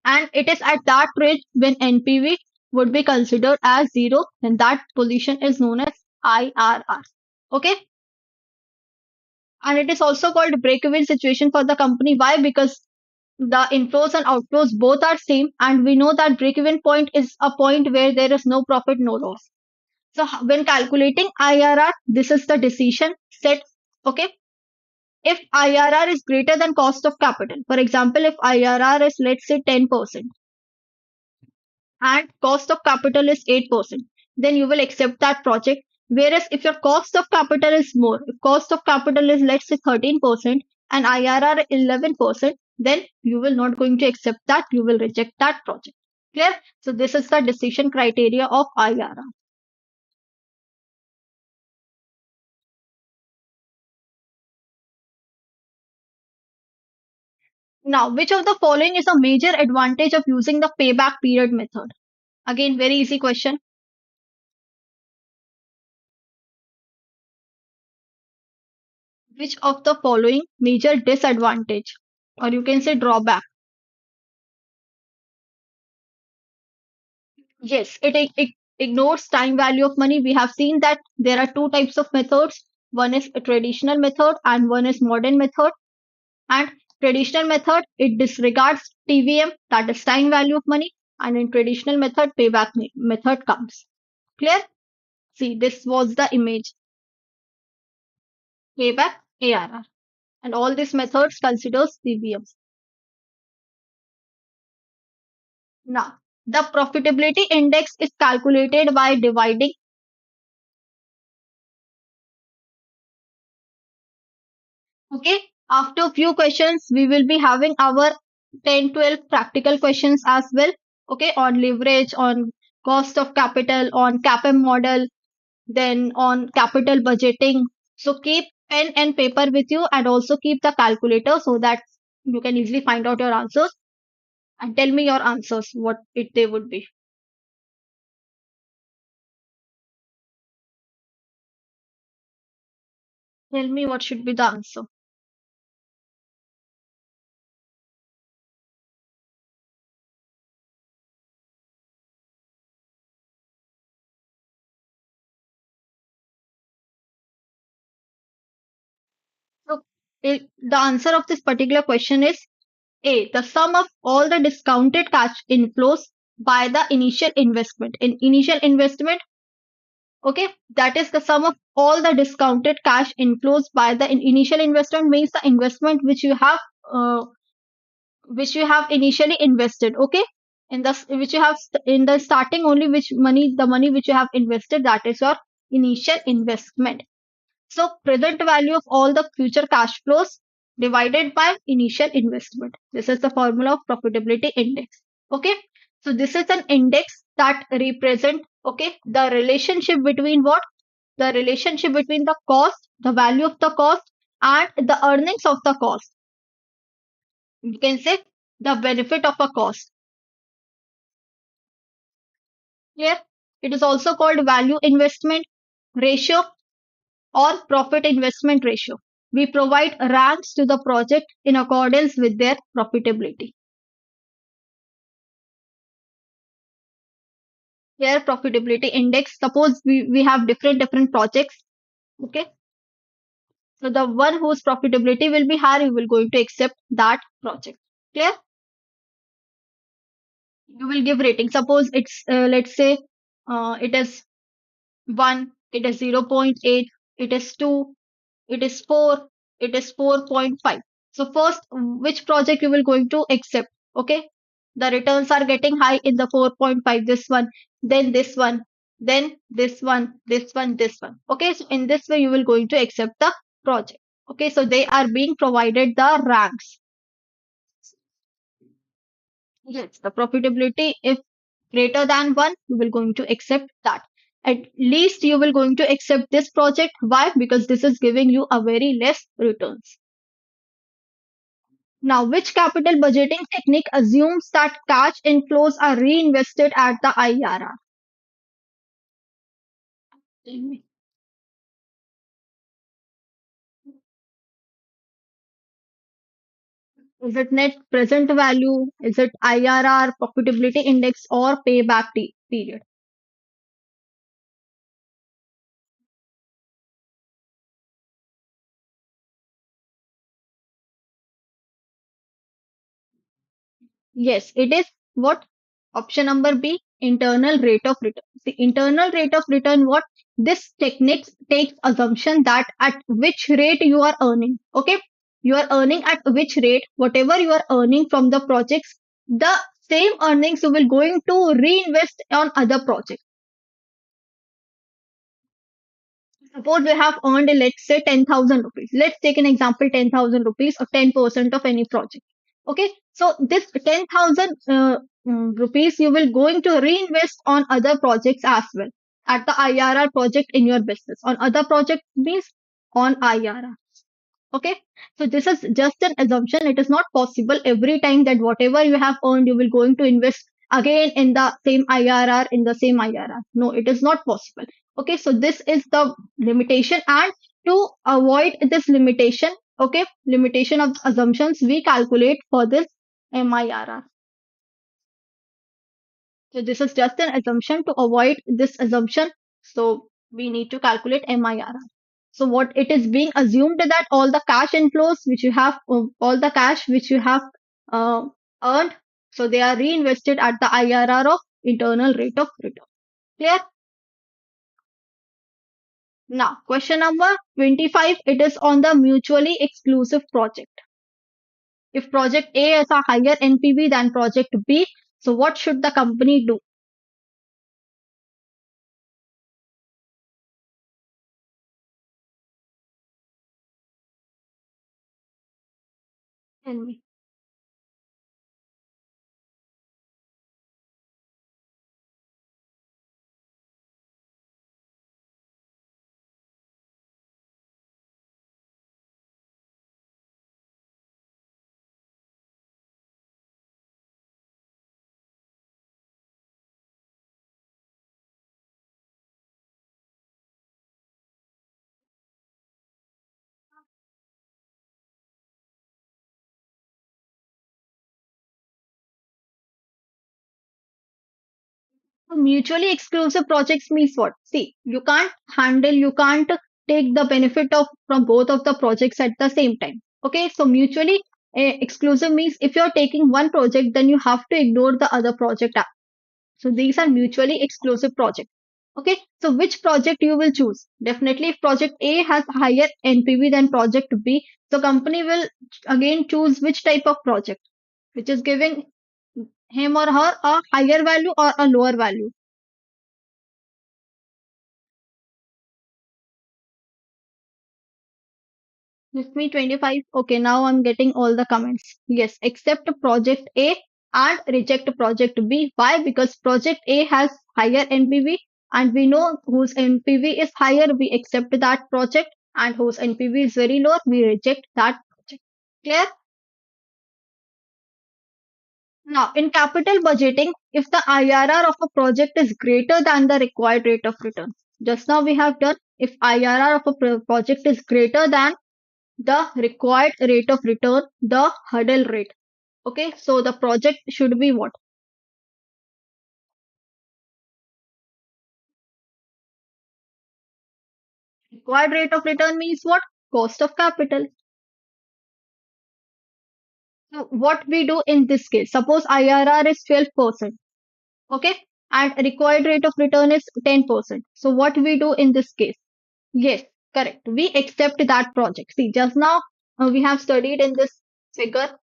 And it is at that rate when NPV would be considered as zero, then that position is known as IRR. Okay, and it is also called break-even situation for the company. Why? Because the inflows and outflows both are same, and we know that break-even point is a point where there is no profit, no loss. So when calculating IRR, this is the decision set. Okay, if IRR is greater than cost of capital, for example, if IRR is let's say 10%, and cost of capital is 8%, then you will accept that project. Whereas if your cost of capital is more, if cost of capital is let's say 13% and IRR 11%, then you will not going to accept that, you will reject that project. Clear? So this is the decision criteria of IRR. Now, which of the following is a major advantage of using the payback period method? Again, very easy question. Which of the following major disadvantage, or you can say drawback, Yes, it ignores time value of money. We have seen that there are two types of methods. One is a traditional method and one is modern method. And traditional method, it disregards TVM, that is time value of money. And in traditional method, method comes. Clear? See, this was the image. Payback, ARR. And all these methods considers TVMs. Now, the profitability index is calculated by dividing. Okay, after a few questions, we will be having our 10, 12 practical questions as well. Okay, on leverage, on cost of capital, on CAPM model, then on capital budgeting. So keep pen and paper with you and also keep the calculator so that you can easily find out your answers and tell me your answers, what it they would be. Tell me what should be the answer. So the answer of this particular question is A. The sum of all the discounted cash inflows by the initial investment. In initial investment, okay, that is the sum of all the discounted cash inflows by the initial investment means the investment uh, which you have initially invested. Okay, in the which you have in the starting only which money the money which you have invested, that is your initial investment. So present value of all the future cash flows divided by initial investment. This is the formula of profitability index. Okay. So this is an index that represent, okay, the relationship between what? The relationship between the cost, the value of the cost and the earnings of the cost. You can say the benefit of a cost. Here it is also called value investment ratio or profit investment ratio. We provide ranks to the project in accordance with their profitability. Their profitability index, suppose we have different projects. Okay. So the one whose profitability will be higher, you will going to accept that project. Clear? You will give rating. Suppose it's, let's say, it is 1, it is 0.8, it is 2, it is 4, it is 4.5. So first, which project you will going to accept? Okay, the returns are getting high in the 4.5, this one, then this one, then this one, this one, this one. Okay, so in this way you will going to accept the project. Okay, so they are being provided the ranks. Yes, the profitability, if greater than 1, you will going to accept that. At least you will going to accept this project. Why? Because this is giving you a very less returns. Now, which capital budgeting technique assumes that cash inflows are reinvested at the IRR? Tell me. Is it net present value? Is it IRR, profitability index, or payback period? Yes, it is what? Option number B, internal rate of return. The internal rate of return, what? This technique takes assumption that at which rate you are earning. Okay, you are earning at which rate, whatever you are earning from the projects, the same earnings you will going to reinvest on other projects. Suppose we have earned, let's say, 10,000 rupees. Let's take an example, 10,000 rupees or 10% of any project. Okay. So this 10,000 rupees you will going to reinvest on other projects as well at the IRR project in your business. On other project means on IRR. Okay. So this is just an assumption. It is not possible every time that whatever you have earned, you will going to invest again in the same IRR, in the same IRR. No, it is not possible. Okay. So this is the limitation. And to avoid this limitation, okay, limitation of assumptions, we calculate for this MIRR. So this is just an assumption. To avoid this assumption, so we need to calculate MIRR. So what it is being assumed that all the cash inflows which you have, all the cash which you have uh, earned, so they are reinvested at the IRR of internal rate of return. Clear? Now, question number 25, it is on the mutually exclusive project. If project A has a higher NPV than project B, so what should the company do? Tell me. So mutually exclusive projects means what? See, you can't take the benefit of from both of the projects at the same time. Okay, so mutually exclusive means if you're taking one project, then you have to ignore the other project. So these are mutually exclusive projects. Okay, so which project you will choose? Definitely, if project A has higher NPV than project B, so company will again choose which type of project, which is giving him or her a higher value or a lower value. With me 25. Okay, now I'm getting all the comments. Yes, accept project A and reject project B. Why? Because project A has higher NPV and we know whose NPV is higher, we accept that project, and whose NPV is very low, we reject that project. Clear? Now, in capital budgeting, if the IRR of a project is greater than the required rate of return, just now we have done if IRR of a project is greater than the required rate of return, the hurdle rate. Okay, so the project should be what? Required rate of return means what? Cost of capital. So what we do in this case, suppose IRR is 12%, okay, and required rate of return is 10%. So what we do in this case? Yes, correct. We accept that project. See, just now we have studied in this figure,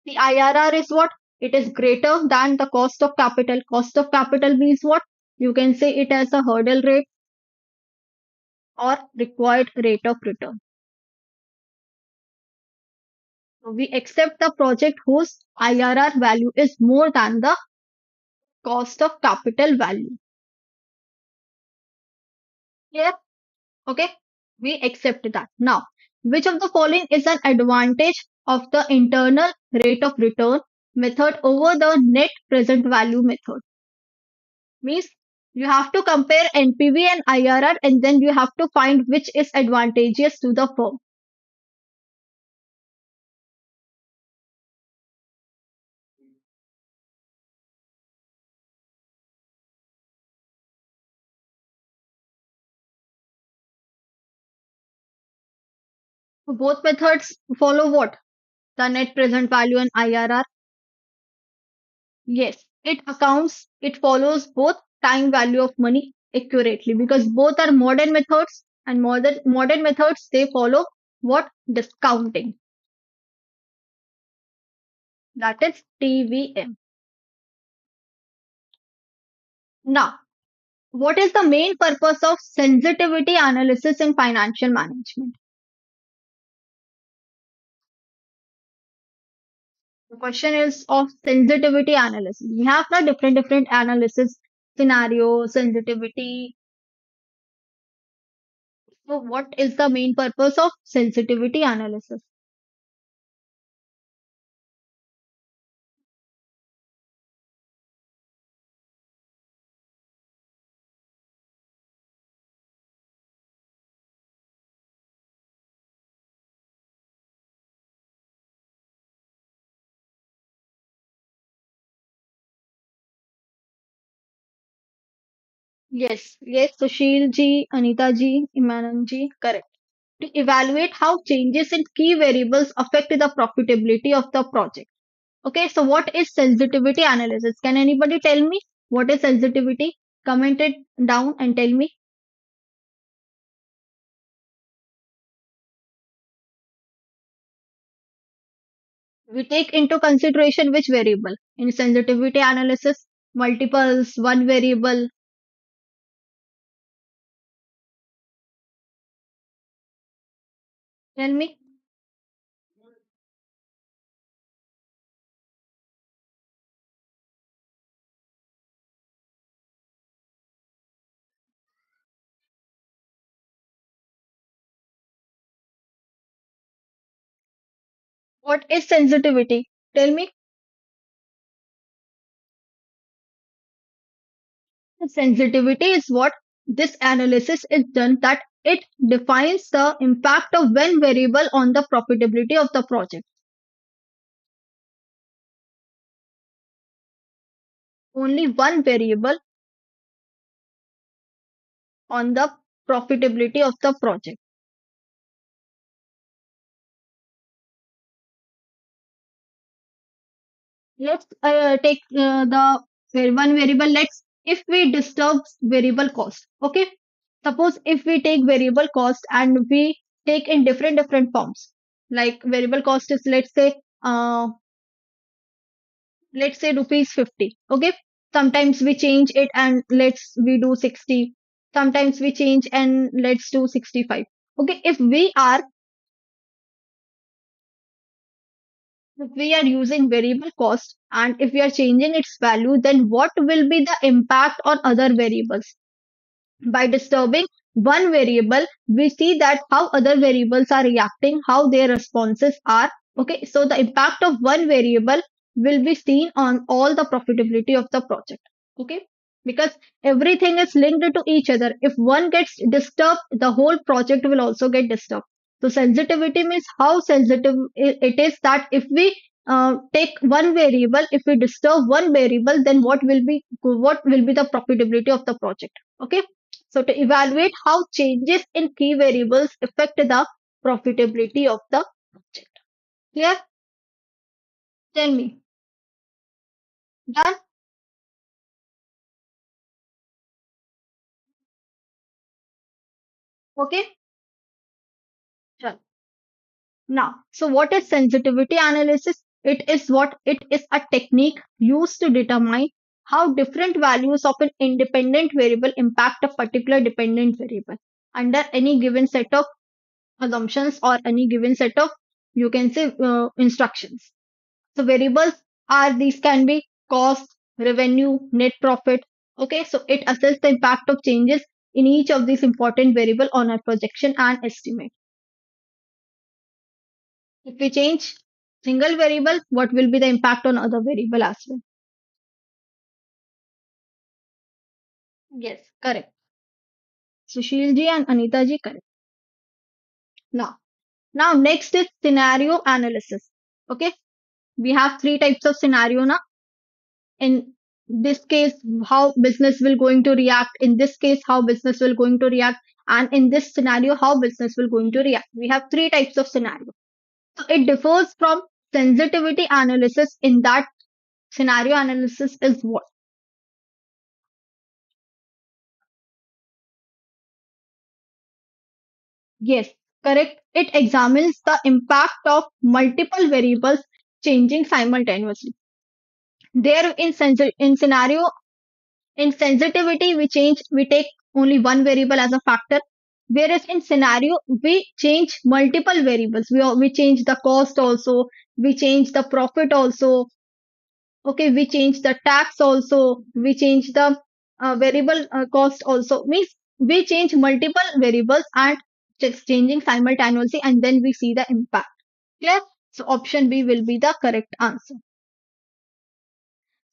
the IRR is what? It is greater than the cost of capital. Cost of capital means what? You can say it as a hurdle rate or required rate of return. So we accept the project whose IRR value is more than the cost of capital value. Clear? Okay. We accept that. Now, which of the following is an advantage of the internal rate of return method over the net present value method? Means you have to compare NPV and IRR and then you have to find which is advantageous to the firm. So both methods follow what? The net present value and IRR. Yes, it follows both time value of money accurately because both are modern methods and modern methods they follow what? Discounting. That is TVM. Now, what is the main purpose of sensitivity analysis in financial management? The question is of sensitivity analysis. We have the different analysis scenario, sensitivity. So, what is the main purpose of sensitivity analysis? Yes, yes, Sushil ji, Anita ji, Imanan ji, correct. To evaluate how changes in key variables affect the profitability of the project. Okay, so what is sensitivity analysis? Can anybody tell me what is sensitivity? Comment it down and tell me. We take into consideration which variable in sensitivity analysis? Multiples, one variable. Tell me. What is sensitivity? Tell me. Sensitivity is what this analysis is done that it defines the impact of one variable on the profitability of the project. Only one variable on the profitability of the project. Let's take the one variable. Let's if we disturb variable cost. Okay. Suppose if we take variable cost and we take in different forms. Like variable cost is uh, let's say rupees 50. Okay. Sometimes we change it and we do 60. Sometimes we change and let's do 65. Okay. If we are using variable cost and if we are changing its value, then what will be the impact on other variables? By disturbing one variable, we see that how other variables are reacting, how their responses are. Okay, so the impact of one variable will be seen on all the profitability of the project. Okay, because everything is linked to each other. If one gets disturbed, the whole project will also get disturbed. So sensitivity means how sensitive it is that if we take one variable, if we disturb one variable, then what will be the profitability of the project? Okay, so to evaluate how changes in key variables affect the profitability of the project. Clear? Tell me. Done? Okay? Sure. Now, so what is sensitivity analysis? It is a technique used to determine how different values of an independent variable impact a particular dependent variable under any given set of assumptions or any given set of, you can say, instructions. So variables are these can be cost, revenue, net profit. Okay, so it assesses the impact of changes in each of these important variable on our projection and estimate. If we change single variable, what will be the impact on other variable as well? Yes, correct. Sushil ji and Anita ji, correct. Now, now next is scenario analysis. Okay, we have three types of scenario now. In this case, how business will going to react. In this case, how business will going to react. And in this scenario, how business will going to react. We have three types of scenario. So it differs from sensitivity analysis in that scenario analysis is what? Yes, correct. It examines the impact of multiple variables changing simultaneously. There in scenario in sensitivity we take only one variable as a factor, whereas in scenario we change multiple variables. We change the cost also, we change the profit also. Okay, we change the tax also, we change the variable cost also. Means we change multiple variables and just changing simultaneously, and then we see the impact. Clear? So option B will be the correct answer.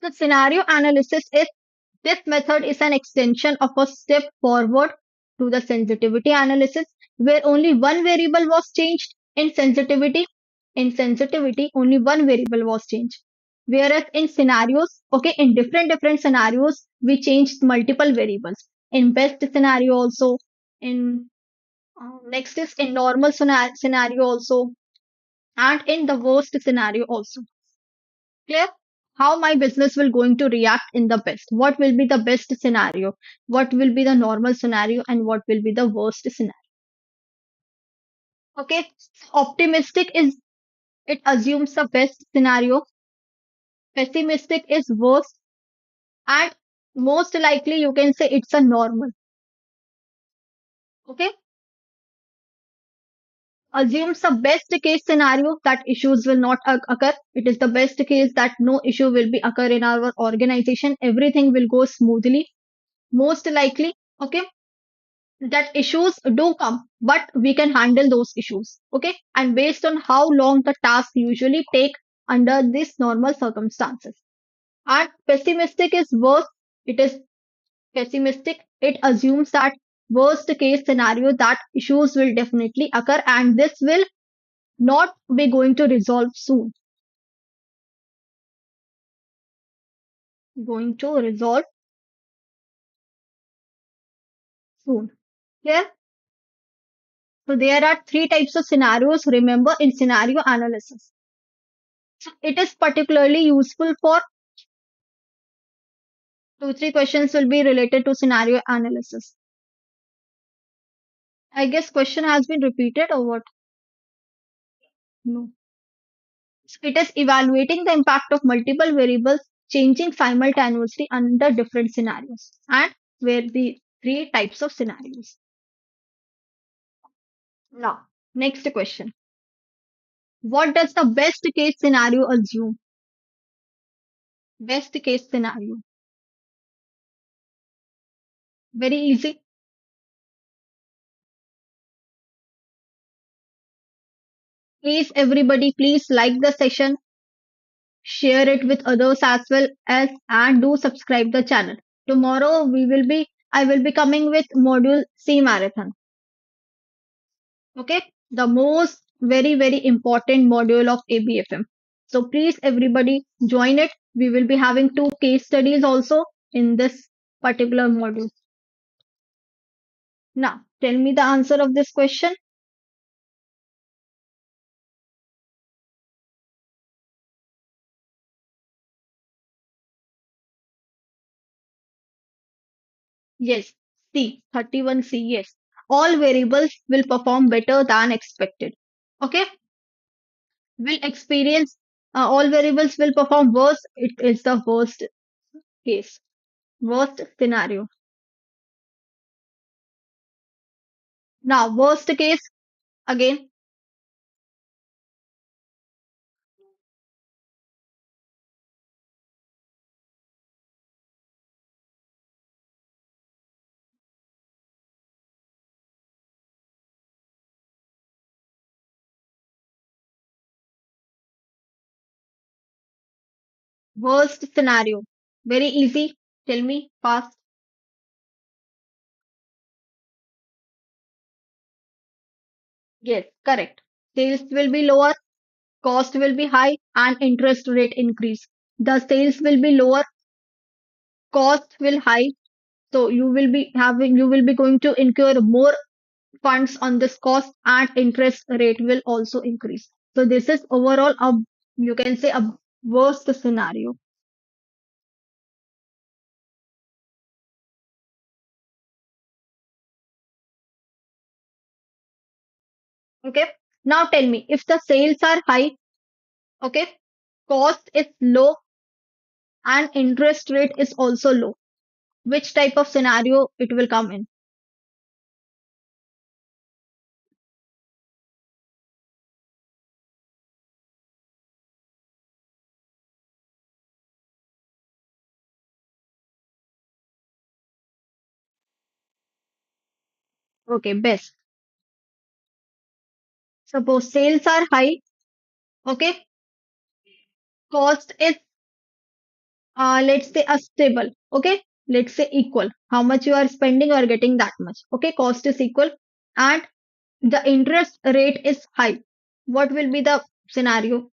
The scenario analysis is this method is an extension of a step forward to the sensitivity analysis where only one variable was changed in sensitivity. In sensitivity, only one variable was changed. Whereas in scenarios, okay, in different scenarios, we changed multiple variables. in best scenario also, in next is in normal scenario also, and in the worst scenario also. Clear? How my business will going to react in the best? What will be the best scenario? What will be the normal scenario? And what will be the worst scenario? Okay. Optimistic is it assumes the best scenario. Pessimistic is worst, and most likely you can say it's a normal. Okay. Assumes the best case scenario that issues will not occur. It is the best case that no issue will be occur in our organization. Everything will go smoothly. Most likely, okay, that issues do come, but we can handle those issues. Okay, and based on how long the task usually take under these normal circumstances. And pessimistic is worse. It is pessimistic. It assumes that worst case scenario that issues will definitely occur and this will not be going to resolve soon. Going to resolve soon. Clear? So there are three types of scenarios. Remember in scenario analysis. So it is particularly useful for two, three questions will be related to scenario analysis. I guess question has been repeated or what? No. So it is evaluating the impact of multiple variables changing simultaneously under different scenarios. And where the three types of scenarios. Now, next question. What does the best case scenario assume? Best case scenario. Very easy. Please, everybody, please like the session, share it with others as well as, and do subscribe the channel. Tomorrow I will be coming with module C marathon. Okay, the most very important module of ABFM. So please, everybody, join it. We will be having two case studies also in this particular module. Now, tell me the answer of this question. Yes, C, 31C, yes. All variables will perform better than expected. Okay, will experience all variables will perform worse. It is the worst case, worst scenario. Now, worst case again, worst scenario. Very easy. Tell me fast. Yes, correct. Sales will be lower, cost will be high, and interest rate increase. The sales will be lower, cost will high. So you will be going to incur more funds on this cost and interest rate will also increase. So this is overall you can say a worst scenario. Okay. Now tell me if the sales are high, okay, cost is low and interest rate is also low. Which type of scenario it will come in? Okay, best. Suppose sales are high, okay, cost is let's say a stable, okay, let's say equal. How much you are spending, you are getting that much. Okay, cost is equal and the interest rate is high. What will be the scenario?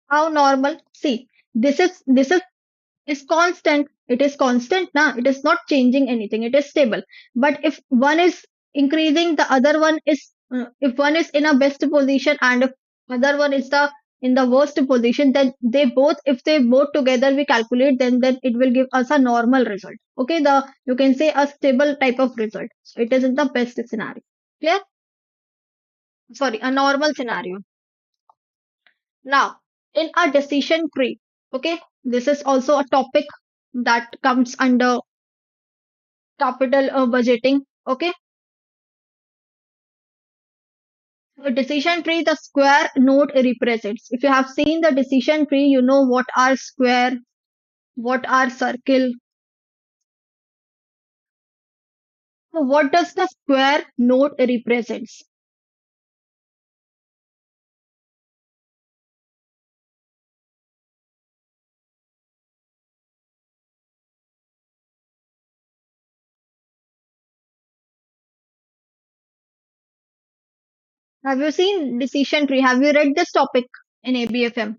How normal? See, this is constant. It is constant now. It is not changing anything. It is stable. But if one is increasing, the other one is if one is in a best position and if other one is the in the worst position, then they both if they both together we calculate, then it will give us a normal result. Okay, the you can say a stable type of result. So it is in the best scenario. Clear? Sorry, a normal scenario. Now, in a decision tree, okay, this is also a topic that comes under capital budgeting. Okay, a decision tree, the square node represents. If you have seen the decision tree, you know what are square, what are circle. So what does the square node represents? Have you seen decision tree? Have you read this topic in ABFM?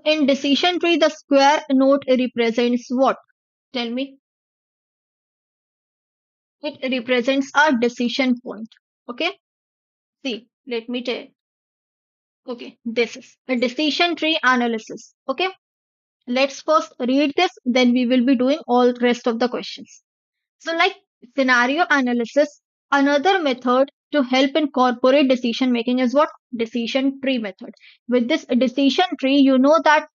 In decision tree, the square node represents what? Tell me. It represents a decision point. Okay. See, let me tell. Okay, this is a decision tree analysis. Okay, let's first read this, then we will be doing all rest of the questions. So, like scenario analysis, another method to help incorporate decision making is what? Decision tree method. With this decision tree, you know that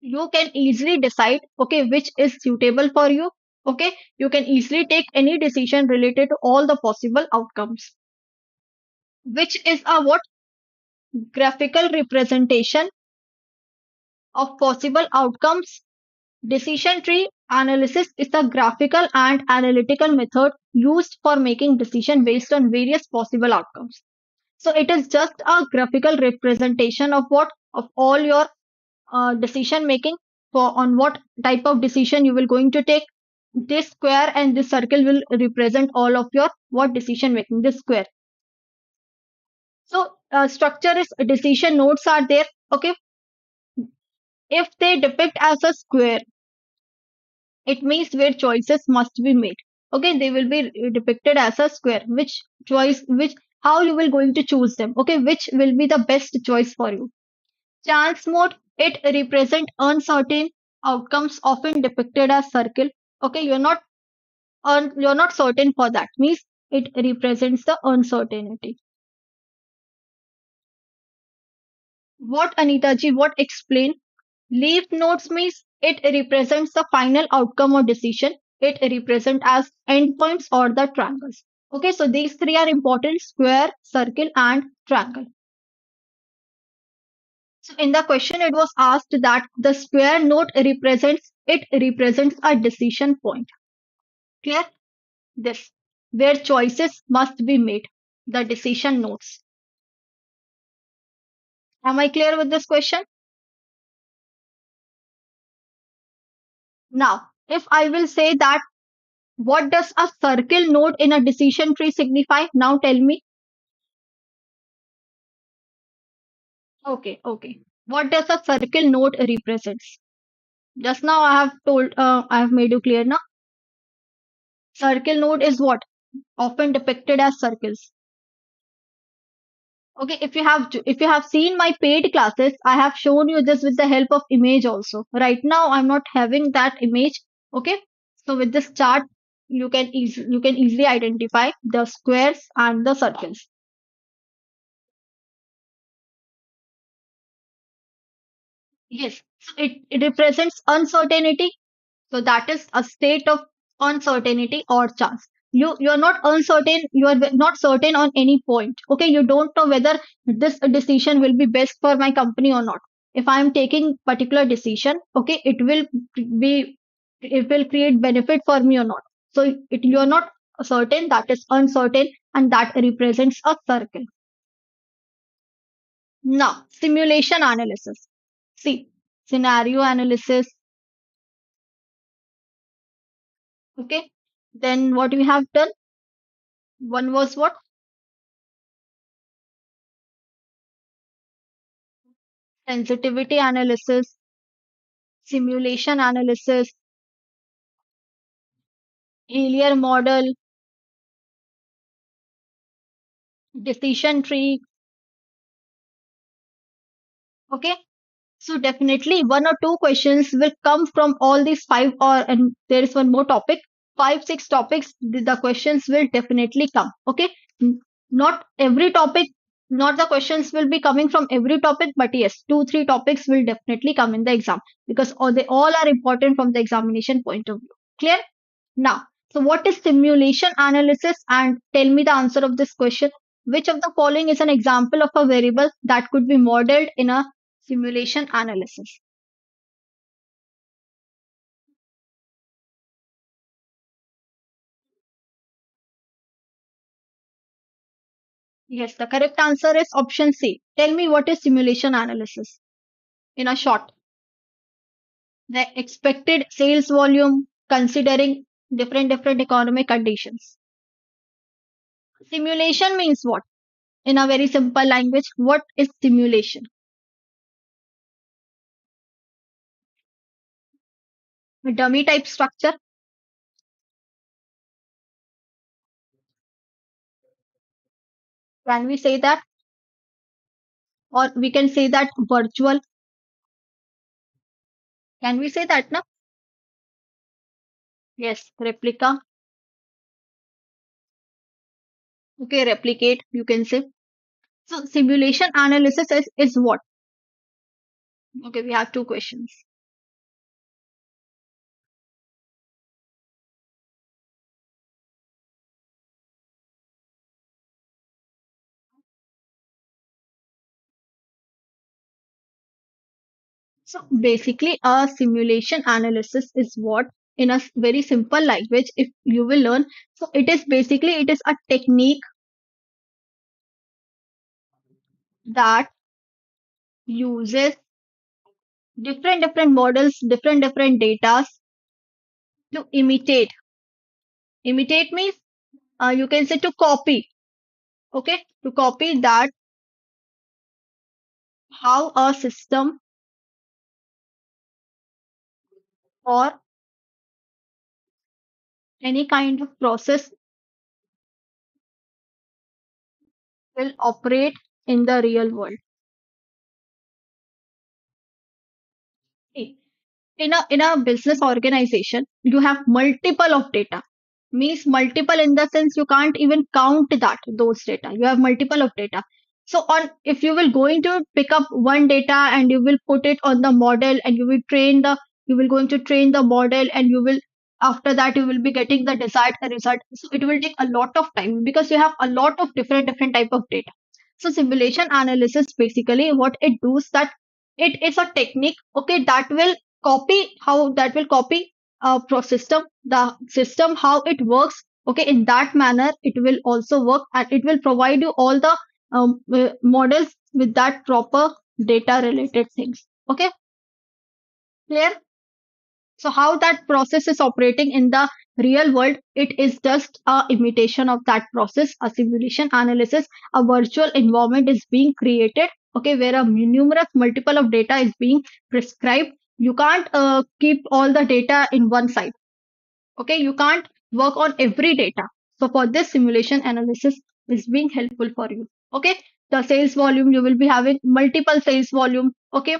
you can easily decide, okay, which is suitable for you. Okay, you can easily take any decision related to all the possible outcomes, which is a what? Graphical representation of possible outcomes. Decision tree analysis is a graphical and analytical method used for making decision based on various possible outcomes. So it is just a graphical representation of what of all your decision making for on what type of decision you will going to take. This square and this circle will represent all of your what decision making. This square. So structure is decision nodes are there. Okay, if they depict as a square, it means where choices must be made. Okay, they will be depicted as a square. Which choice, which how you will going to choose them. Okay, which will be the best choice for you. Chance mode, it represent uncertain outcomes often depicted as circle. Okay, you're not certain for that. Means it represents the uncertainty. What Anita ji, what explain? Leaf nodes means it represents the final outcome or decision. It represents as endpoints or the triangles. Okay, so these three are important: square, circle, and triangle. So in the question, it was asked that the square node represents a decision point. Clear? This where choices must be made. The decision nodes. Am I clear with this question? Now, if I will say that what does a circle node in a decision tree signify? Now tell me. Okay, okay. What does a circle node represents? Just now I have made you clear now. Circle node is what? Often depicted as circles. Okay, if you have seen my paid classes, I have shown you this with the help of image also. Right now, I'm not having that image. Okay, so with this chart, you can easily identify the squares and the circles. Yes, so it represents uncertainty. So that is a state of uncertainty or chance. You're not uncertain, you are not certain on any point. Okay, you don't know whether this decision will be best for my company or not. If I am taking particular decision, okay, be it will create benefit for me or not. So you're not certain, that is uncertain, and that represents a circle. Now, simulation analysis. See, scenario analysis, Okay. Then what we have done? One was what? Sensitivity analysis, simulation analysis, Haler model, decision tree. Okay. So definitely one or two questions will come from all these five, or and there is one more topic, five, six topics. The questions will definitely come. Okay. Not every topic, not the questions will be coming from every topic, but yes, two, three topics will definitely come in the exam because they all are important from the examination point of view. Clear? Now, so what is simulation analysis? And tell me the answer of this question. Which of the following is an example of a variable that could be modeled in a simulation analysis? Yes, the correct answer is option C. Tell me what is simulation analysis in a short. The expected sales volume considering different economic conditions. Simulation means what? In a very simple language, what is simulation? A dummy type structure. Can we say that? Or we can say that virtual. Can we say that now? Yes, replica. Okay, replicate, you can say. So simulation analysis is what? Okay, we have two questions. So basically, a simulation analysis is what, in a very simple language, if you will learn. So it is basically it is a technique that uses different models, different data to imitate. Imitate means you can say to copy. Okay, to copy that how a system or any kind of process will operate in the real world. See, in a business organization, you have multiple of data. Means multiple in the sense you can't even count that those data. You have multiple of data. So on if you will going to pick up one data and you will put it on the model and you will going to train the model and you will after that you will be getting the desired result. So it will take a lot of time because you have a lot of different type of data. So simulation analysis basically what it does that it is a technique, okay, that will copy pro system, the system how it works. Okay, in that manner it will also work and it will provide you all the models with that proper data related things. Okay, clear? So how that process is operating in the real world, it is just a imitation of that process, a simulation analysis. A virtual environment is being created, okay, where a numerous multiple of data is being prescribed. You can't keep all the data in one side. Okay, you can't work on every data. So for this simulation analysis is being helpful for you. Okay, the sales volume you will be having multiple sales volume. Okay,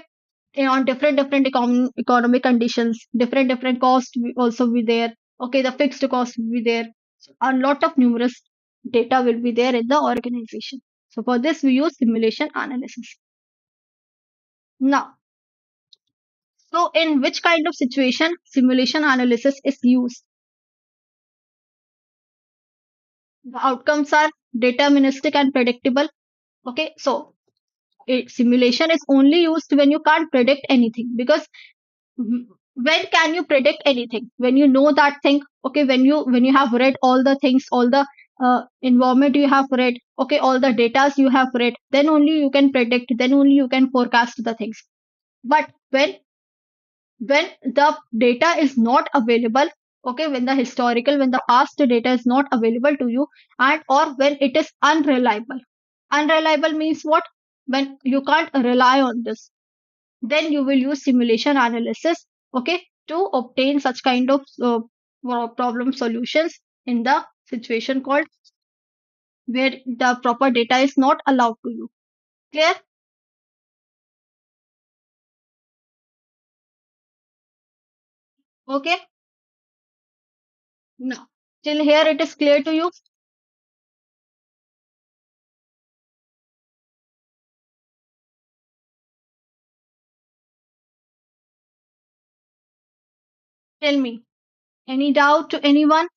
on different economic conditions, different costs will also be there. Okay, the fixed cost will be there. A lot of numerous data will be there in the organization. So for this we use simulation analysis. Now, so in which kind of situation simulation analysis is used? The outcomes are deterministic and predictable. Okay, so simulation is only used when you can't predict anything because when can you predict anything? When you know that thing. Okay, when you have read all the things, all the environment you have read, okay, all the data you have read, then only you can predict, then only you can forecast the things. But when the data is not available, Okay, when the historical, when the past data is not available to you, and or when it is unreliable. Unreliable means what? When you can't rely on this, then you will use simulation analysis, okay, to obtain such kind of problem solutions in the situation called where the proper data is not allowed to you. Clear? Okay. Now, till here it is clear to you. Tell me, any doubt to anyone?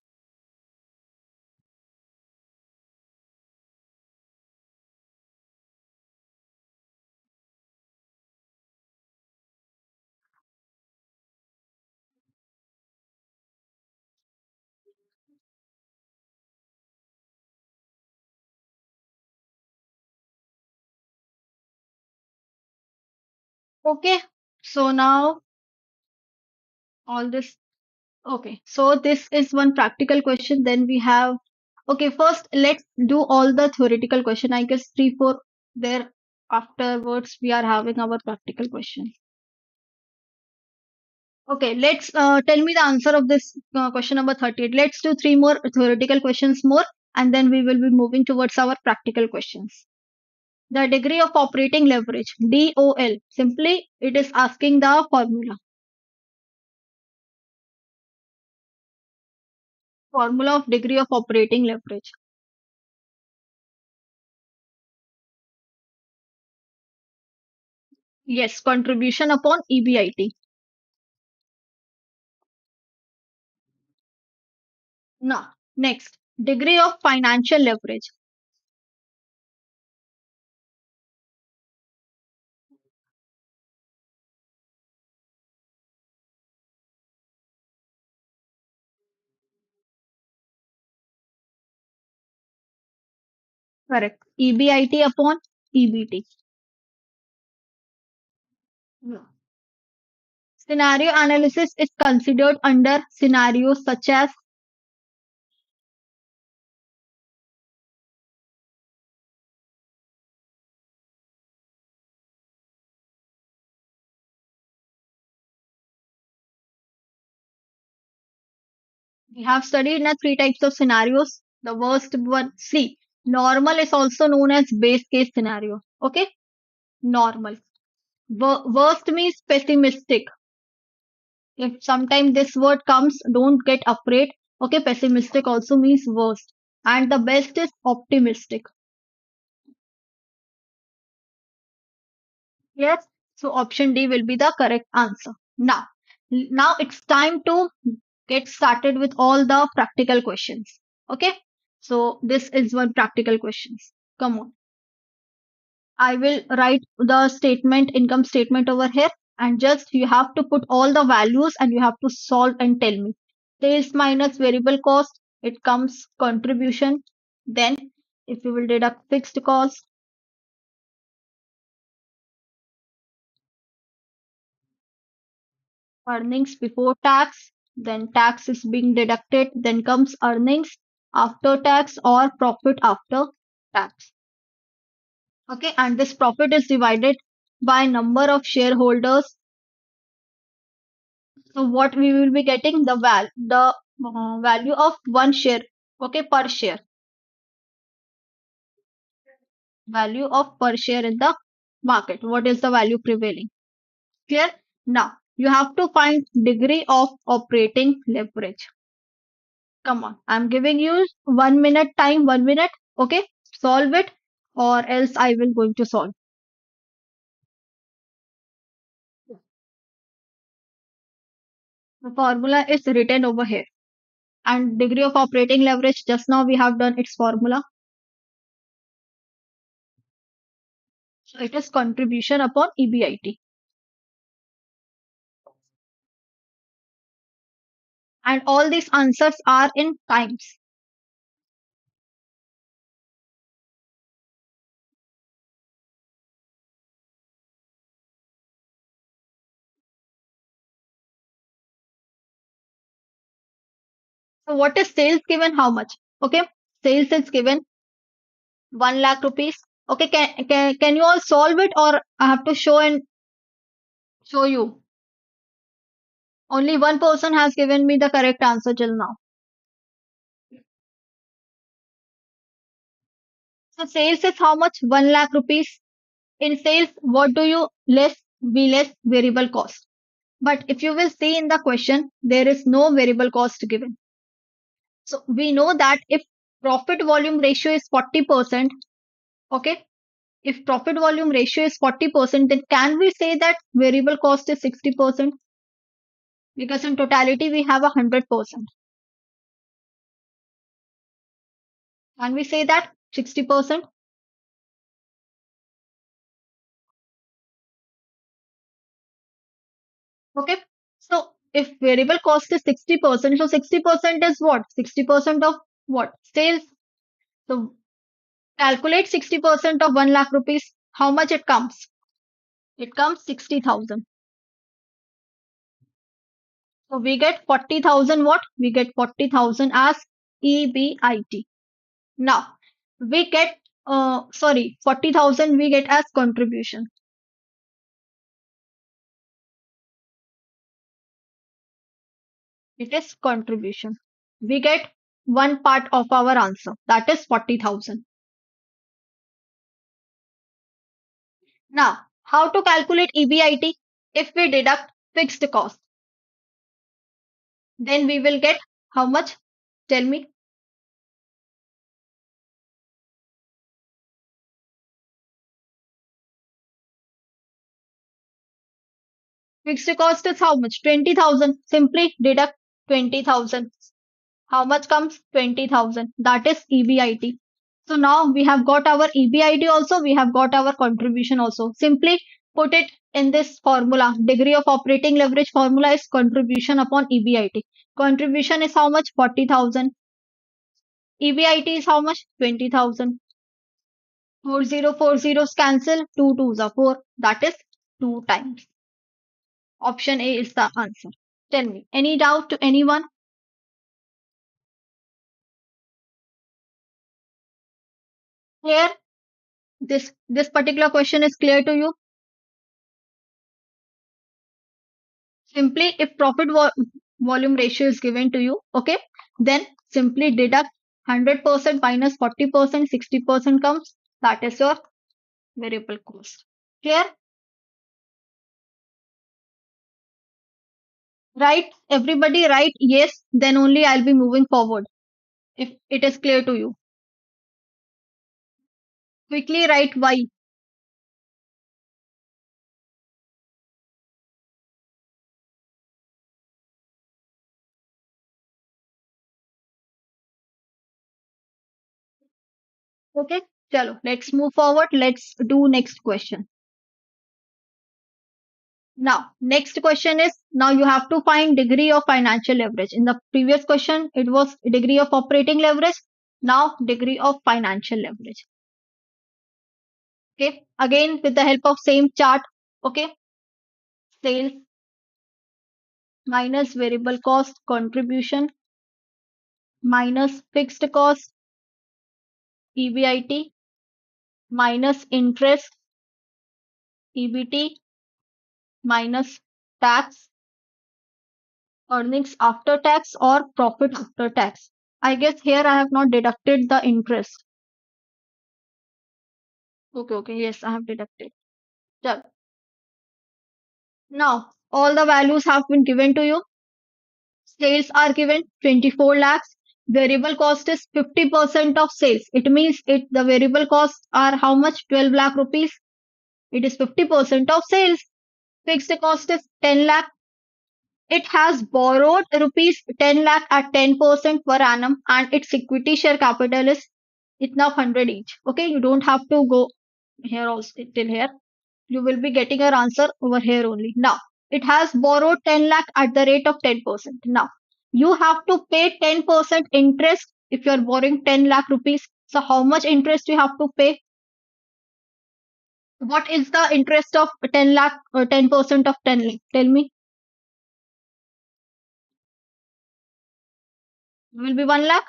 Okay, so now all this. Okay, so this is one practical question. Then we have, okay, first let's do all the theoretical question. I guess three, four there afterwards we are having our practical question. Okay, let's tell me the answer of this question number 38. Let's do three more theoretical questions more, and then we will be moving towards our practical questions. The degree of operating leverage, DOL. Simply, it is asking the formula. Formula of degree of operating leverage. Yes, contribution upon EBIT. Now, next, degree of financial leverage. Correct. EBIT upon EBT. No. Scenario analysis is considered under scenarios such as we have studied in three types of scenarios. The worst one, see, normal is also known as base case scenario. Okay, normal. Worst means pessimistic. If sometime this word comes, don't get afraid. Okay, pessimistic also means worst. And the best is optimistic. Yes, so option D will be the correct answer. Now it's time to get started with all the practical questions. Okay, so this is one practical questions. Come on. I will write the statement, income statement over here, and just you have to put all the values and you have to solve and tell me. Sales minus variable cost, it comes contribution. Then, if you will deduct fixed cost, earnings before tax, then tax is being deducted, then comes earnings after tax or profit after tax. Okay, and this profit is divided by number of shareholders. So what we will be getting the value of one share. Okay, per share, value of per share in the market. What is the value prevailing? Clear? Now you have to find degree of operating leverage. Come on, I'm giving you 1 minute time. 1 minute. Okay, solve it, or else I will going to solve. The formula is written over here, and degree of operating leverage. Just now we have done its formula. So it is contribution upon EBIT. And all these answers are in times. So what is sales given? How much? Okay. Sales is given 1 lakh rupees. Okay. Can you all solve it, or I have to show you? Only one person has given me the correct answer till now. So sales is how much? 1 lakh rupees. In sales, what do you less? We less variable cost. But if you will see in the question, there is no variable cost given. So we know that if profit volume ratio is 40%, okay, if profit volume ratio is 40%, then can we say that variable cost is 60%? Because in totality, we have 100%. Can we say that 60%? Okay. So if variable cost is 60%, so 60% is what? 60% of what? Sales. So calculate 60% of 1 lakh rupees. How much it comes? It comes 60,000. So we get 40,000 what? We get 40,000 as EBIT. Now we get, 40,000 we get as contribution. It is contribution. We get one part of our answer, that is 40,000. Now, how to calculate EBIT? If we deduct fixed cost, then we will get how much? Tell me. Fixed cost is how much? 20,000. Simply deduct 20,000. How much comes? 20,000. That is EBIT. So now we have got our EBIT also, we have got our contribution also. Simply put it in this formula. Degree of operating leverage formula is contribution upon EBIT. Contribution is how much? 40,000. EBIT is how much? 20,000. 4040 cancel. 2 2s are 4. That is 2 times. Option A is the answer. Tell me, any doubt to anyone? Here, this particular question is clear to you. Simply, if volume ratio is given to you, okay, then simply deduct 100% minus 40%, 60% comes. That is your variable cost. Clear? Right? Everybody write yes, then only I'll be moving forward. If it is clear to you, quickly write why. Okay, chalo, let's move forward. Let's do next question. Now, next question is, now you have to find degree of financial leverage. In the previous question, it was degree of operating leverage. Now, degree of financial leverage. Okay, again with the help of same chart. Okay, sales minus variable cost contribution minus fixed cost EBIT minus interest EBT minus tax earnings after tax or profit after tax. I guess here I have not deducted the interest. Okay, yes, I have deducted. Done. Now, all the values have been given to you. Sales are given 24 lakhs. Variable cost is 50% of sales. It means the variable costs are how much? 12 lakh rupees. It is 50% of sales. Fixed cost is 10 lakh. It has borrowed rupees 10 lakh at 10% per annum, and its equity share capital is itna 100 each. Okay, you don't have to go here also till here. You will be getting your answer over here only. Now, it has borrowed 10 lakh at the rate of 10%. Now, you have to pay 10% interest if you are borrowing 10 lakh rupees. So, how much interest you have to pay? What is the interest of 10 lakh or 10% of 10 lakh? Tell me. Will be 1 lakh.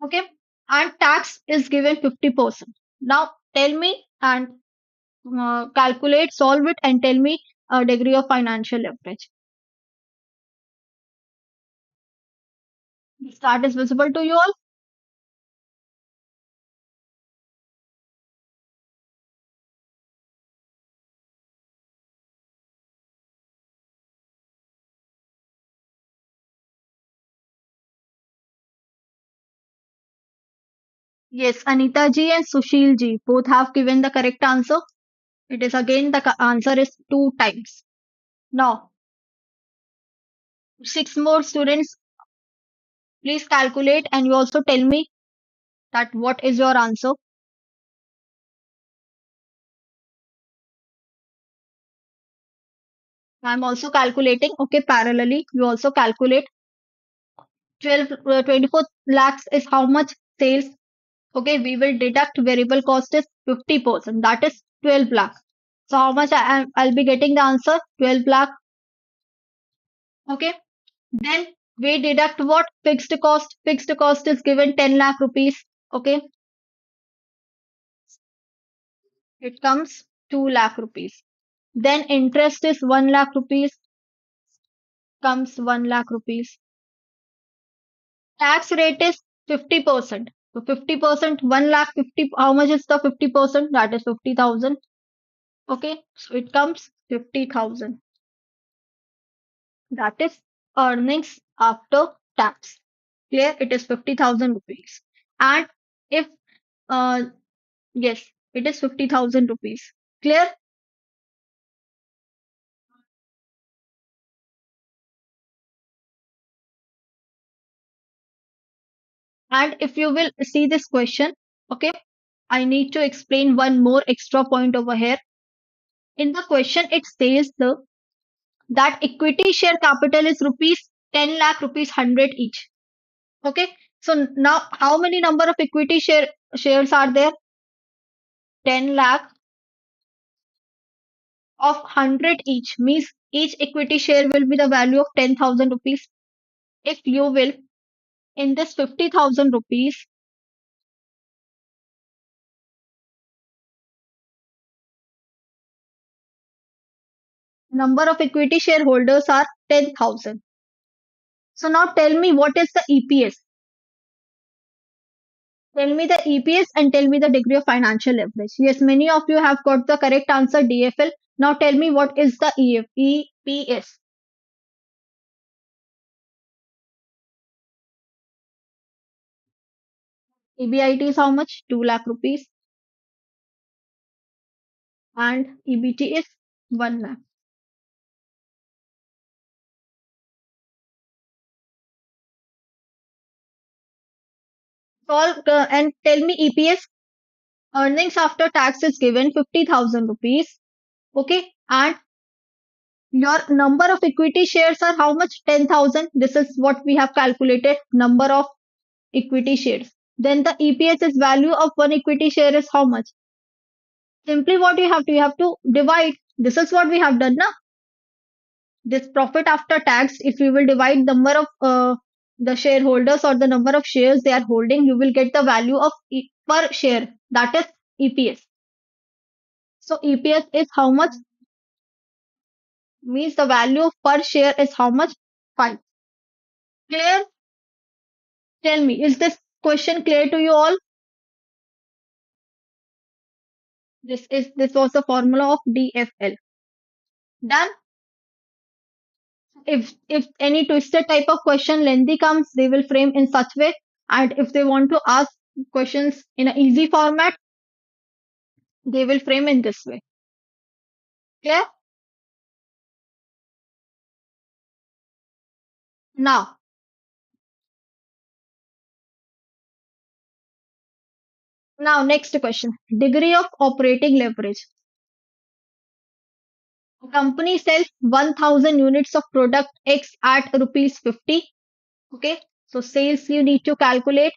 Okay. And tax is given 50%. Now tell me and calculate, solve it, and tell me a degree of financial leverage. This chart is visible to you all. Yes, Anita ji and Sushil ji both have given the correct answer. It is again the answer is 2 times. Now, 6 more students, please calculate and you also tell me that what is your answer. I'm also calculating. Okay, parallelly, you also calculate. 24 lakhs is how much sales. Okay, we will deduct variable cost is 50%. That is 12 lakh. So how much I'll be getting the answer? 12 lakh. Okay. Then we deduct what? Fixed cost. Fixed cost is given 10 lakh rupees. Okay. It comes 2 lakh rupees. Then interest is 1 lakh rupees. Comes 1 lakh rupees. Tax rate is 50%. So 50%, 1 lakh 50. How much is the 50%? That is 50,000. Okay. So it comes 50,000. That is earnings after tax. Clear? It is 50,000 rupees. And if, uh, yes, it is 50,000 rupees. Clear? And if you will see this question, okay, I need to explain one more extra point over here. In the question, it says that equity share capital is rupees 10 lakh rupees 100 each. Okay. So now how many number of equity shares are there? 10 lakh of 100 each means each equity share will be the value of 10,000 rupees. If you will, in this 50,000 rupees, number of equity shareholders are 10,000. So now tell me what is the EPS? Tell me the EPS and tell me the degree of financial leverage. Yes, many of you have got the correct answer DFL. Now tell me what is the EPS? EBIT is how much? 2 lakh rupees and EBT is 1 lakh. Solve and tell me EPS. Earnings after tax is given 50,000 rupees. Okay. And your number of equity shares are how much? 10,000. This is what we have calculated. Number of equity shares. Then the EPS is value of one equity share is how much? Simply what you have to divide. This is what we have done now. This profit after tax, if you will divide number of the shareholders or the number of shares they are holding, you will get the value of per share. That is EPS. So EPS is how much? Means the value of per share is how much? 5. Clear? Tell me, is this question clear to you all? This was the formula of DFL. Done? If any twisted type of question lengthy comes, they will frame in such way. And if they want to ask questions in an easy format, they will frame in this way. Clear? Now, next question. Degree of operating leverage. A company sells 1,000 units of product X at rupees 50. Okay. So sales you need to calculate.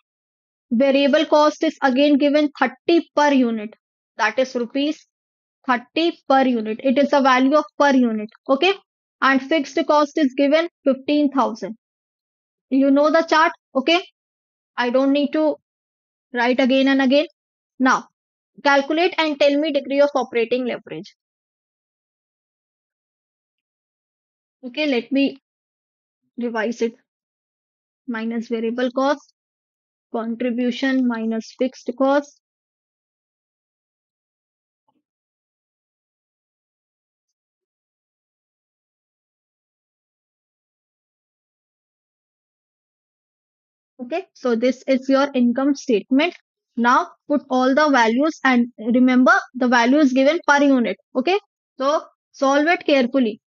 Variable cost is again given 30 per unit. That is rupees 30 per unit. It is a value of per unit. Okay. and fixed cost is given 15,000. You know the chart, okay? I don't need to write again and again. Now, calculate and tell me degree of operating leverage. Okay, let me revise it. Minus variable cost, contribution minus fixed cost. Okay, so this is your income statement. Now put all the values and remember the value is given per unit. Okay, so solve it carefully.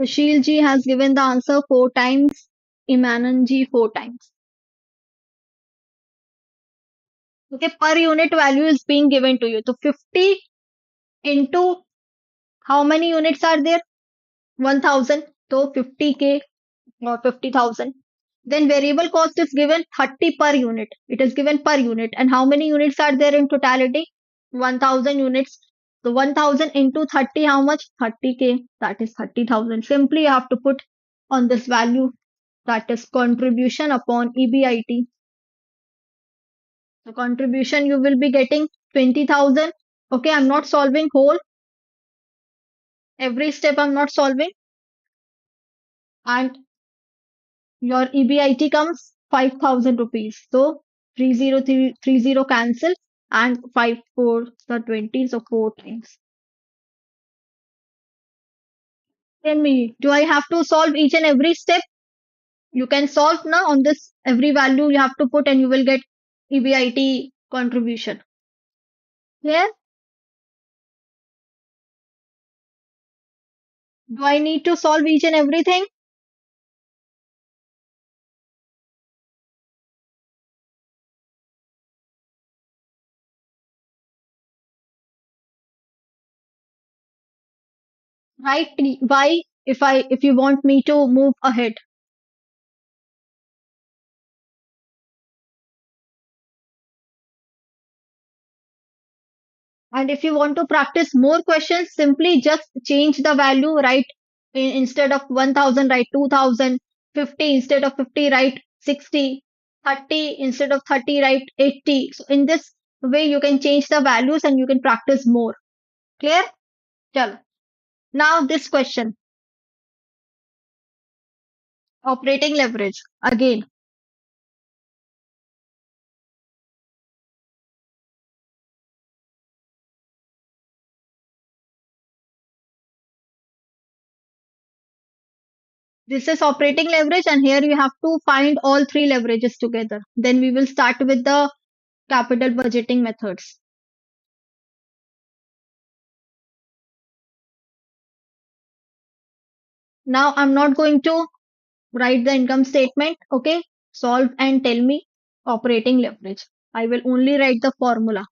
Sushil ji has given the answer four times. Imanan ji four times. Okay, per unit value is being given to you. So 50 into how many units are there? 1000. So 50k or 50,000. Then variable cost is given 30 per unit. It is given per unit. And how many units are there in totality? 1000 units. So 1000 into 30, how much? 30k. That is 30,000. Simply you have to put on this value, that is contribution upon EBIT. So contribution you will be getting 20,000. Okay, I'm not solving whole. Every step I'm not solving. And your EBIT comes 5,000 rupees. So 3030 cancel and 5 for the 20, so 4 times. Tell me, do I have to solve each and every step? You can solve now on this every value you have to put and you will get EBIT contribution. Here, do I need to solve each and everything? Right? Why? If you want me to move ahead. And if you want to practice more questions, simply just change the value, write instead of 1000, write 2000, 50 instead of 50, write 60, 30 instead of 30, write 80. So in this way, you can change the values and you can practice more. Clear? Chalo. Now this question, operating leverage. Again, this is operating leverage and here you have to find all three leverages together. Then we will start with the capital budgeting methods. Now I'm not going to write the income statement. Okay, solve and tell me operating leverage. I will only write the formula,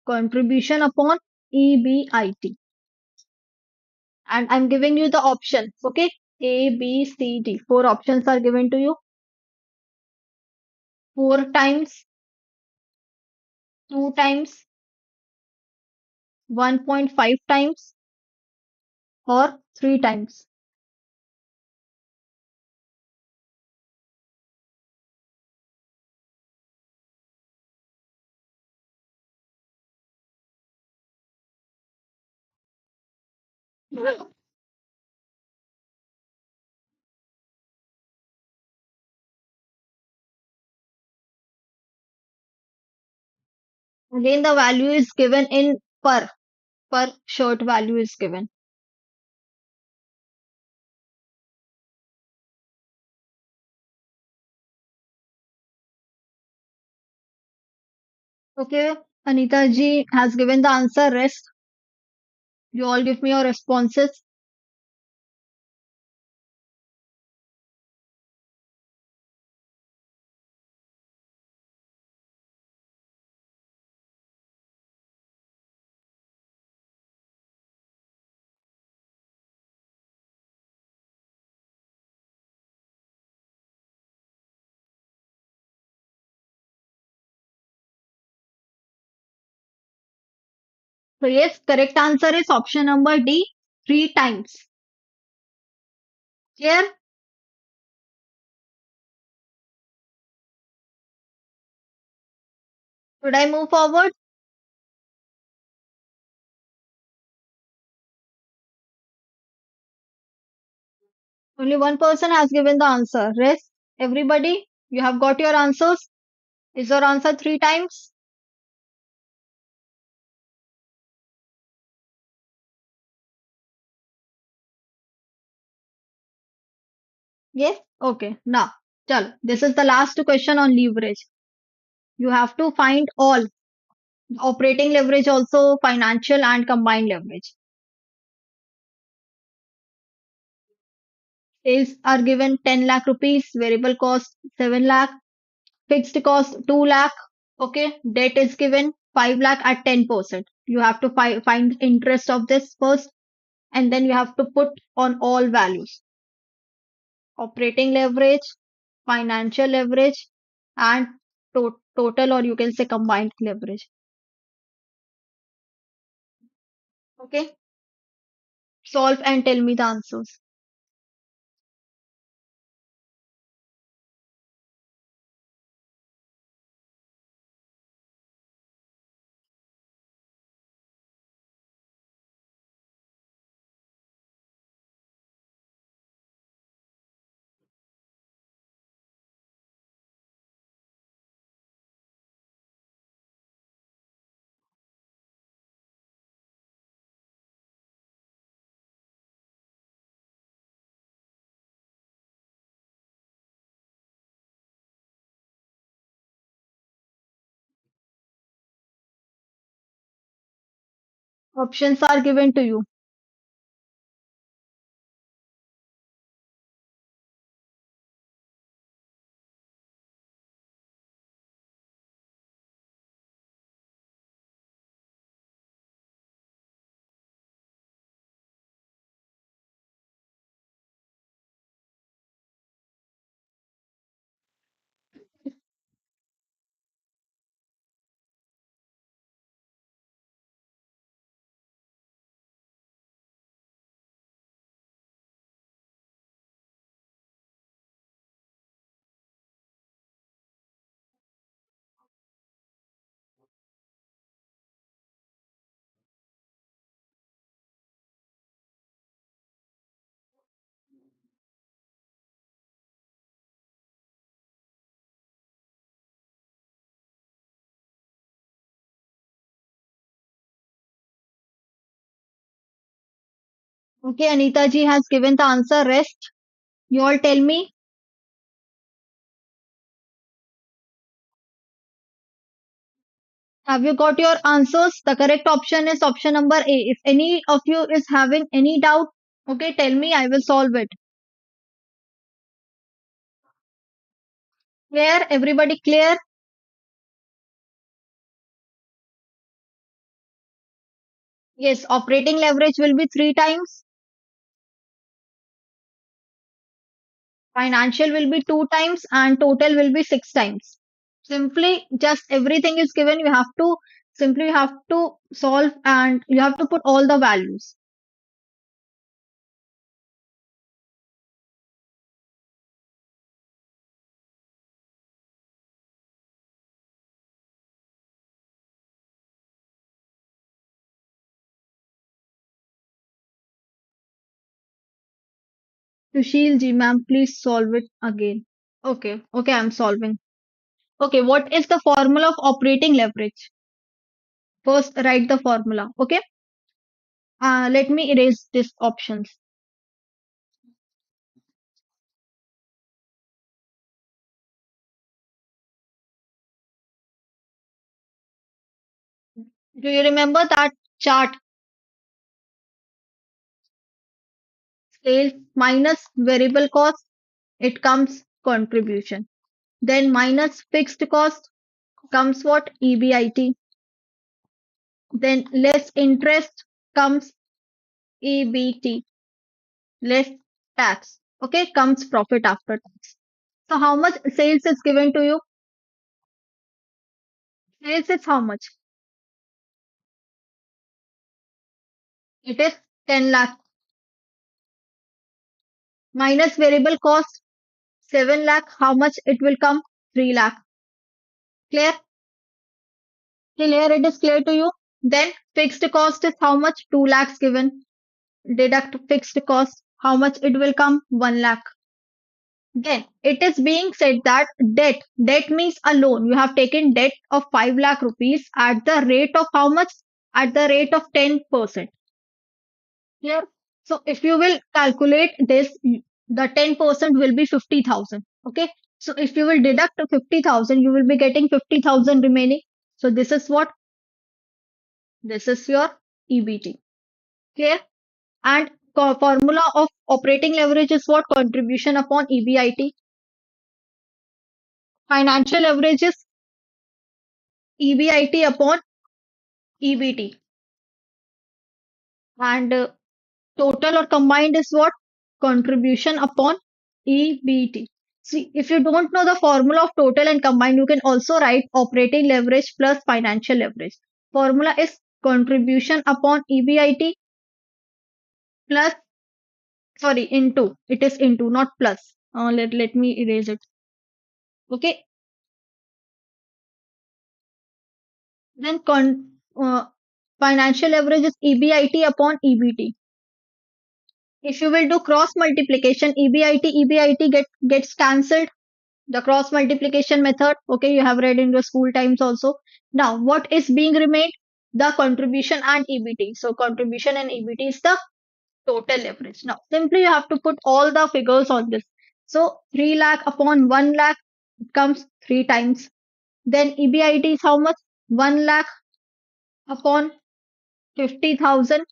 contribution upon EBIT, and I'm giving you the options. Okay, A, B, C, D. Four options are given to you. Four times, two times, 1.5 times, or three times. Again, the value is given in per shirt value is given. Okay, Anita ji has given the answer. Rest. You all give me your responses. So yes, correct answer is option number D, three times. Here, should I move forward? Only one person has given the answer. Rest, everybody, you have got your answers. Is your answer three times? Yes? Okay. Now, chal. This is the last question on leverage. You have to find all operating leverage, also financial and combined leverage. Sales are given 10 lakh rupees, variable cost 7 lakh, fixed cost 2 lakh. Okay. Debt is given 5 lakh at 10%. You have to find the interest of this first, and then you have to put on all values: operating leverage, financial leverage, and total, or you can say combined leverage. Okay, solve and tell me the answers. Options are given to you. Okay, Anita ji has given the answer. Rest, you all tell me. Have you got your answers? The correct option is option number A. If any of you is having any doubt, okay, tell me. I will solve it. Clear? Everybody clear? Yes, operating leverage will be three times. Financial will be two times, and total will be six times. Simply, just everything is given. You have to solve, and you have to put all the values. Sushil ji, ma'am, please solve it again. Okay, okay, I'm solving. Okay, what is the formula of operating leverage? First, write the formula. Okay, let me erase these options. Do you remember that chart? Sales minus variable cost, it comes contribution. Then minus fixed cost comes what? EBIT. Then less interest comes EBT. Less tax. Okay, comes profit after tax. So how much sales is given to you? Sales is how much? It is 10 lakh minus variable cost 7 lakh. How much it will come? 3 lakh. Clear? Till here it is clear to you. Then fixed cost is how much? 2 lakhs given. Deduct fixed cost. How much it will come? 1 lakh. Then it is being said that debt means a loan. You have taken debt of 5 lakh rupees at the rate of how much? At the rate of 10%. Here. So if you will calculate this, the 10% will be 50,000. Okay. So if you will deduct 50,000, you will be getting 50,000 remaining. So this is what? This is your EBT. Clear? And formula of operating leverage is what? Contribution upon EBIT. Financial leverage is EBIT upon EBT. And total or combined is what? Contribution upon EBT. See, if you don't know the formula of total and combined, you can also write operating leverage plus financial leverage. Formula is contribution upon EBIT plus, sorry, into. It is into, not plus. Let me erase it. Okay. Then financial leverage is EBIT upon EBT. If you will do cross multiplication, EBIT gets cancelled. The cross multiplication method. Okay, you have read in your school times also. Now, what is being remained? The contribution and EBT. So, contribution and EBT is the total leverage. Now, simply you have to put all the figures on this. So, 3 lakh upon 1 lakh, it comes 3 times. Then EBIT is how much? 1 lakh upon 50,000,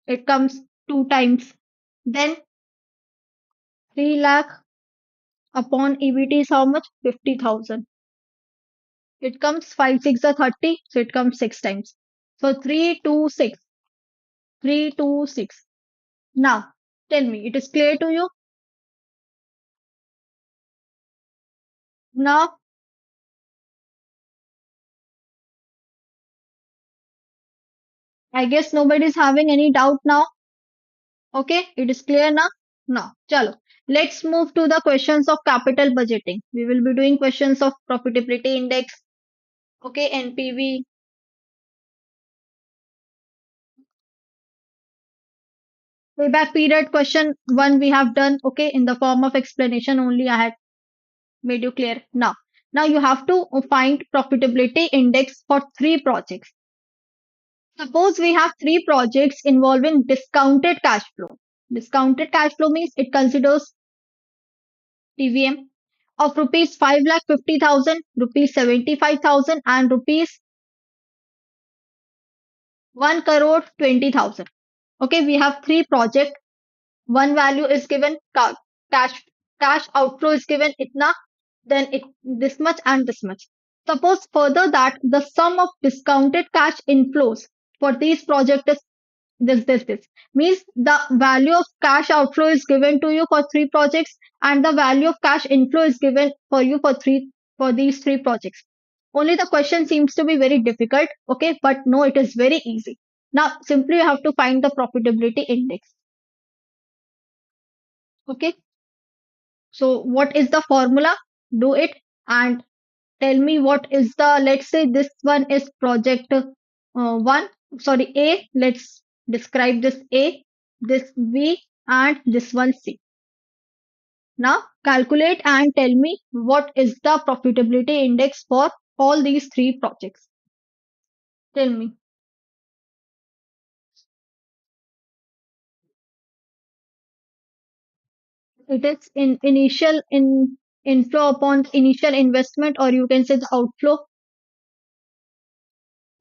it comes 2 times. Then 3 lakh upon EBT is how much? 50,000. It comes 5 6 are 30, so it comes 6 times. So 326, 326. Now, tell me, it is clear to you? Now, I guess nobody is having any doubt now. Okay, it is clear now? Now, chalo. Let's move to the questions of capital budgeting. We will be doing questions of profitability index, okay, NPV. Payback period question one we have done, okay, in the form of explanation only. I had made you clear. Now you have to find profitability index for three projects. Suppose we have three projects involving discounted cash flow. Discounted cash flow means it considers TVM of rupees 5,50,000, rupees 75,000, and rupees 1 crore 20,000. Okay, we have three projects. One value is given, cash cash outflow is given itna, then it this much and this much. Suppose further that the sum of discounted cash inflows for these projects is this means the value of cash outflow is given to you for three projects and the value of cash inflow is given for you for these three projects. Only the question seems to be very difficult, okay, but no, it is very easy. Now simply you have to find the profitability index. Okay, so what is the formula? Do it and tell me what is the, let's say this one is project 1, sorry, A. Let's describe this A, this B, and this one C. Now calculate and tell me what is the profitability index for all these three projects. Tell me. It is in initial in inflow upon initial investment, or you can say the outflow.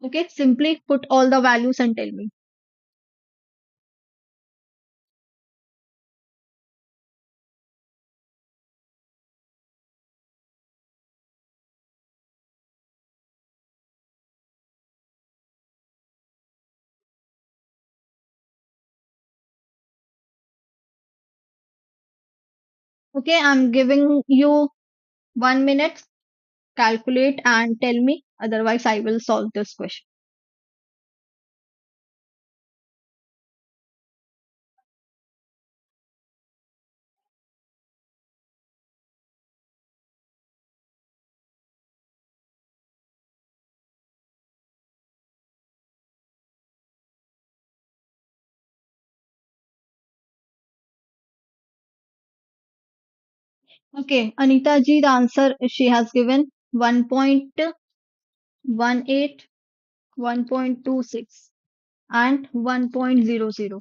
Okay, simply put all the values and tell me. Okay, I'm giving you 1 minute. Calculate and tell me. Otherwise, I will solve this question. Okay, Anita ji, the answer she has given 1.18, 1.26, and 1.00.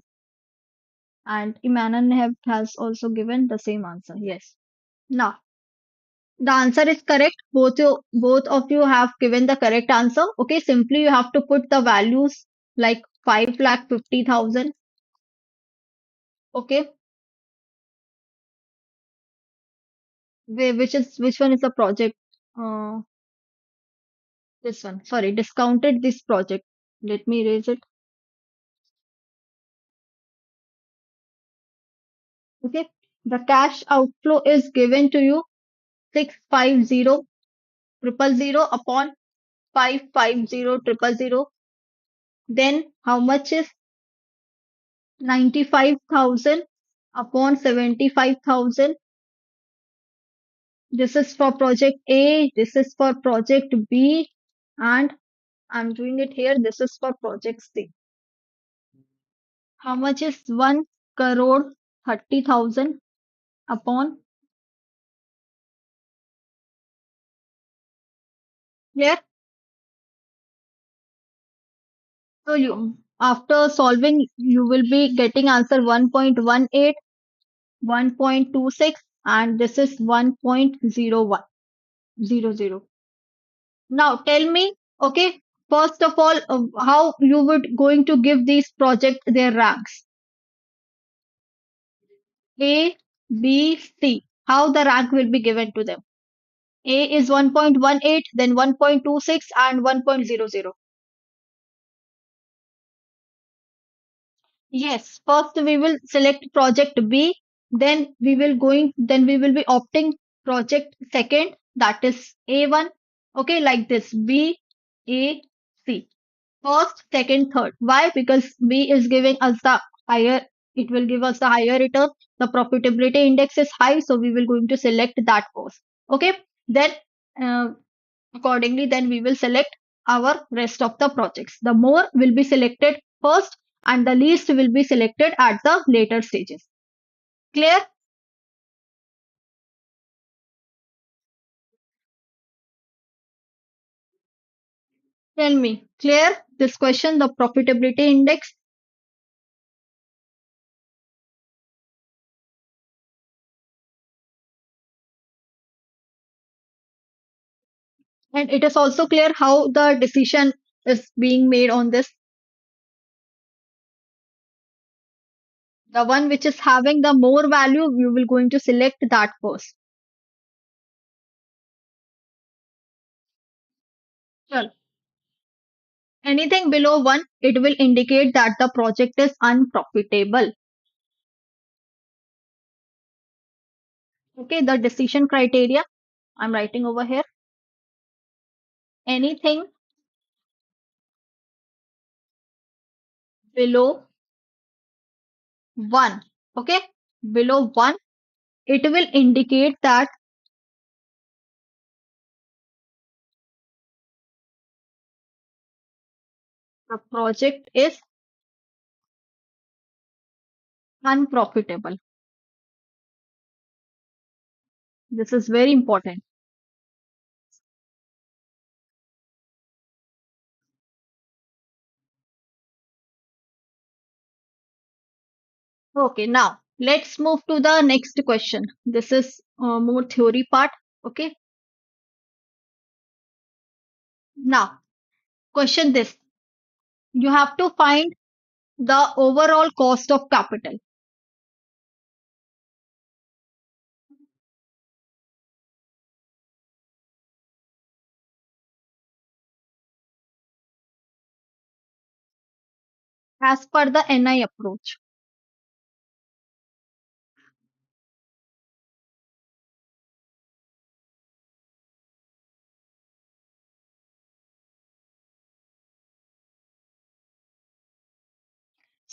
And Imanan has also given the same answer. Yes. Now, the answer is correct. Both of you have given the correct answer. Okay, simply you have to put the values like 5,50,000. Okay, which one is the project? Uh, this one. Sorry, discounted this project. Let me erase it. Okay, the cash outflow is given to you 650,000 upon 550,000. Then how much is 95,000 upon 75,000? This is for project A, this is for project B, and I'm doing it here. This is for project C. How much is 1 crore 30,000 upon? Clear? So you after solving, you will be getting answer 1.18, 1.26, and this is 1.0100. Now tell me, okay, first of all, how you would going to give these projects their ranks? A, B, C. How the rank will be given to them? A is 1.18, then 1.26 and 1.00. Yes, first we will select project B, then we will be opting project second, that is A1. Okay, like this B, A, C. First, second, third. Why? Because B is giving us the higher, it will give us the higher return. The profitability index is high, so we will going to select that first. Okay. Then uh, accordingly, then we will select our rest of the projects. The more will be selected first and the least will be selected at the later stages. Clear? Tell me. Clear? This question, the profitability index, and it is also clear how the decision is being made on this. The one which is having the more value, you will going to select that first. Sure. Anything below 1, it will indicate that the project is unprofitable. Okay, the decision criteria I'm writing over here. Anything below 1. Okay, below 1, it will indicate that the project is unprofitable. This is very important. Okay, now let's move to the next question. This is more theory part. Okay, now question this. You have to find the overall cost of capital as per the NI approach.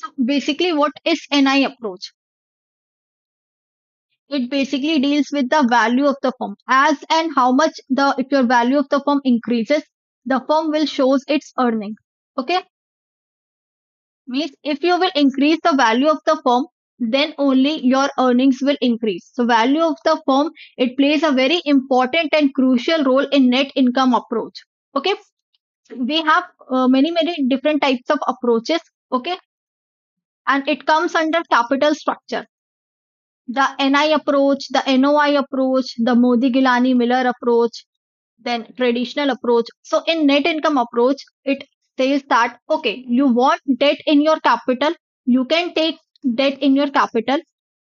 So basically, what is NI approach? It basically deals with the value of the firm. As and how much the if your value of the firm increases, the firm will shows its earning. Okay, means if you will increase the value of the firm, then only your earnings will increase. So value of the firm, it plays a very important and crucial role in net income approach. Okay. We have many different types of approaches. Okay. And it comes under capital structure. The NI approach, the NOI approach, the Modi Gilani Miller approach, then traditional approach. So in net income approach, it says that okay, you want debt in your capital, you can take debt in your capital.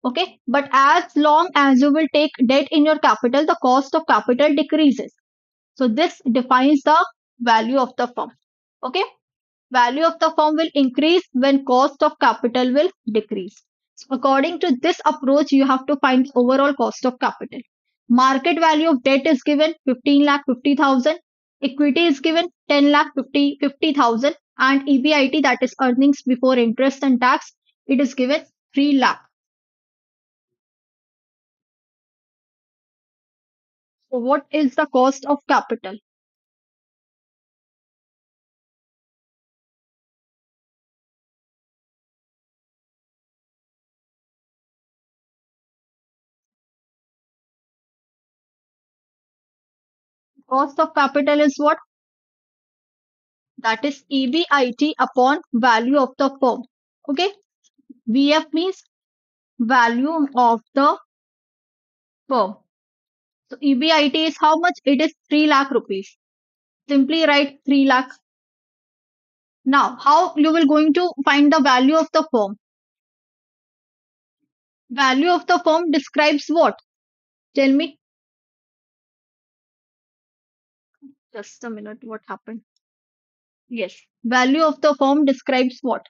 Okay, but as long as you will take debt in your capital, the cost of capital decreases. So this defines the value of the firm. Okay, value of the firm will increase when cost of capital will decrease. So according to this approach, you have to find overall cost of capital. Market value of debt is given 15 lakh 50,000. Equity is given 10 lakh 50,000. And EBIT, that is earnings before interest and tax, it is given 3 lakh. So what is the cost of capital? Cost of capital is what? That is EBIT upon value of the firm. Okay. VF means value of the firm. So EBIT is how much? It is 3 lakh rupees. Simply write 3 lakh. Now, how you will going to find the value of the firm? Value of the firm describes what? Tell me. Just a minute. What happened? Yes. Value of the firm describes what?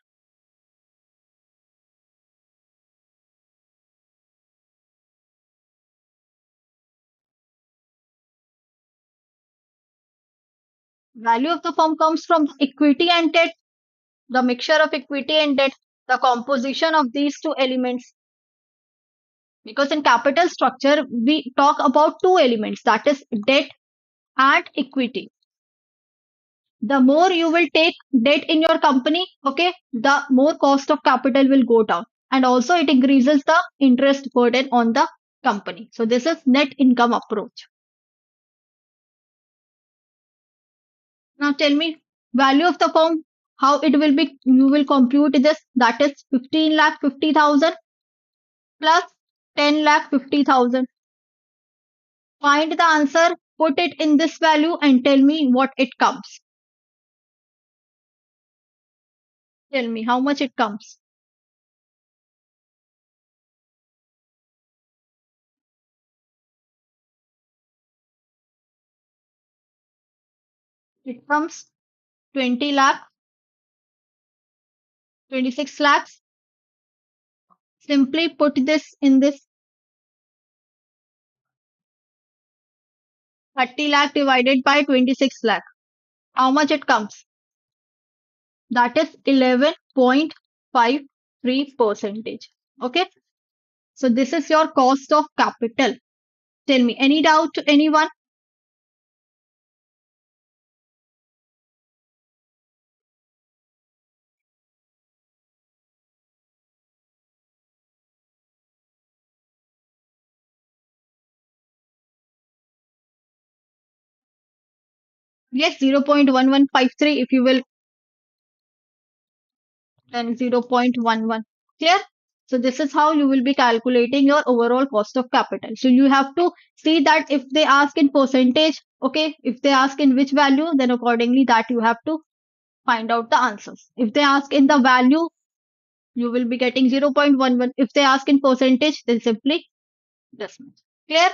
Value of the firm comes from equity and debt, the mixture of equity and debt, the composition of these two elements. Because in capital structure, we talk about two elements, that is debt and equity. The more you will take debt in your company, okay, the more cost of capital will go down. And also it increases the interest burden on the company. So this is net income approach. Now tell me, value of the firm, how it will be, you will compute this, that is 15 lakh 50,000 plus 10 lakh 50,000. Find the answer, put it in this value and tell me what it comes. Tell me how much it comes. It comes 20 lakh, 26 lakhs. Simply put this in this 30 lakh divided by 26 lakh. How much it comes? That is 11.53 percentage. Okay. So this is your cost of capital. Tell me, any doubt to anyone? Yes, 0.1153 if you will, then 0.11. Clear? So this is how you will be calculating your overall cost of capital. So you have to see that if they ask in percentage, okay, if they ask in which value, then accordingly that you have to find out the answers. If they ask in the value, you will be getting 0.11. If they ask in percentage, then simply this much. Clear?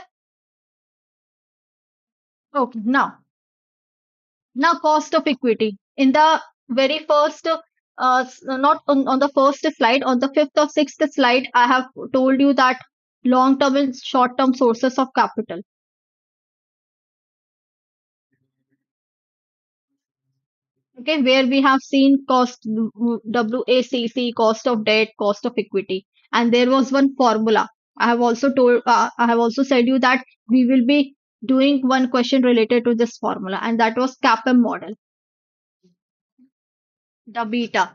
Okay, now cost of equity. In the very first, not on the first slide, on the fifth or sixth slide, I have told you that long term and short term sources of capital. Okay, where we have seen cost, WACC, cost of debt, cost of equity, and there was one formula. I have also said you that we will be doing one question related to this formula, and that was CAPM model, the beta.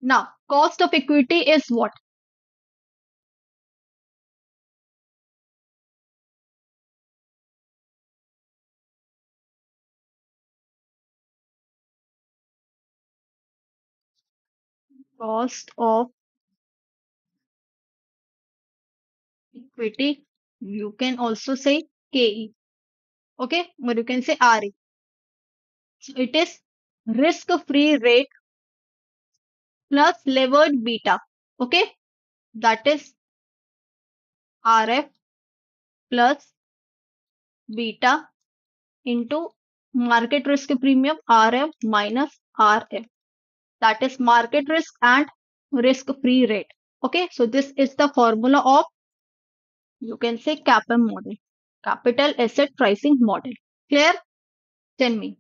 Now, cost of equity is what? Cost of equity. You can also say KE. Okay, or you can say RE. So it is risk-free rate plus levered beta. Okay, that is RF plus beta into market risk premium RF minus RF. That is market risk and risk-free rate. Okay, so this is the formula of, you can say, CAPM model, capital asset pricing model. Clear? Tell me.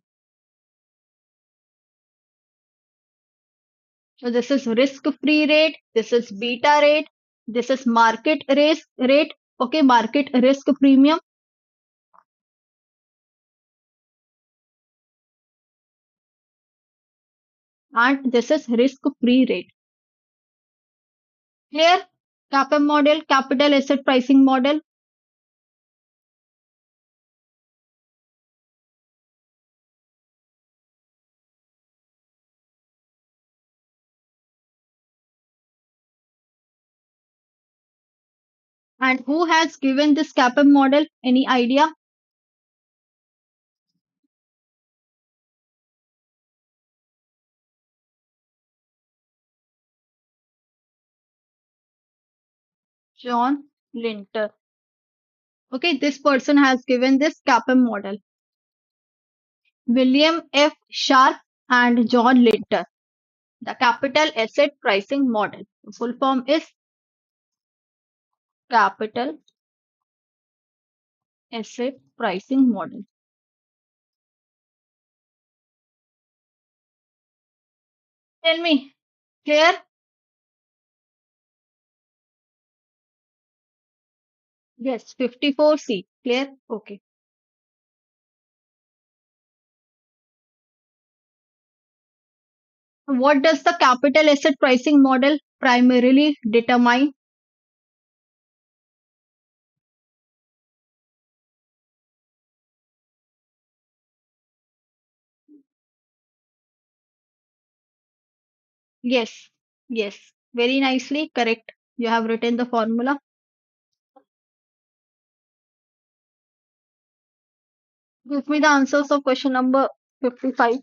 So this is risk-free rate, this is beta rate, this is market risk rate, okay, market risk premium, and this is risk-free rate. Clear? CAPM model, capital asset pricing model. And who has given this CAPM model? Any idea? John Linter. Okay, this person has given this CAPM model. William F. Sharp and John Linter. The capital asset pricing model. The full form is capital asset pricing model. Tell me, clear? Yes, 54C. Clear? Okay. What does the capital asset pricing model primarily determine? 'Yes, yes. Very nicely correct. You have written the formula. Give me the answers of question number 55.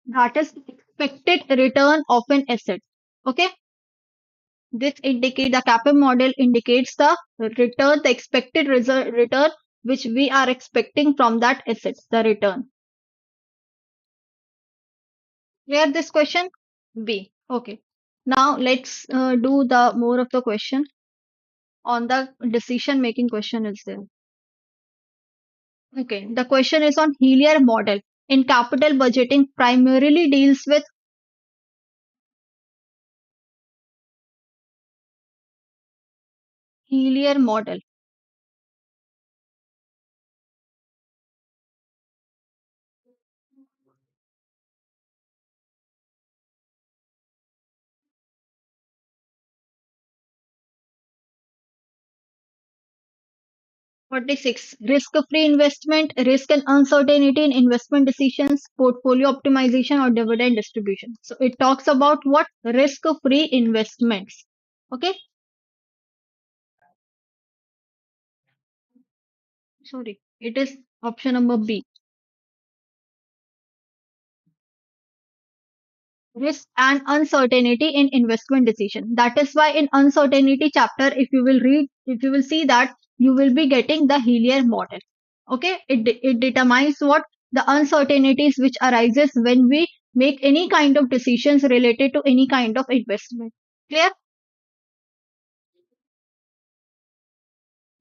That is expected return of an asset. Okay. This indicate the CAPM model indicates the return, the expected result return which we are expecting from that asset, the return. Clear this question? B. Okay. Now let's do the more of the question on the decision making question is there. Okay. The question is on Heller model. In capital budgeting primarily deals with Heller model. 46. Risk-free investment, risk and uncertainty in investment decisions, portfolio optimization or dividend distribution. So it talks about what? Risk-free investments. Okay. Sorry. It is option number B. Risk and uncertainty in investment decision. That is why in uncertainty chapter, if you will read, if you will see that, you will be getting the Heller model. Okay. It determines what? The uncertainties which arises when we make any kind of decisions related to any kind of investment. Clear?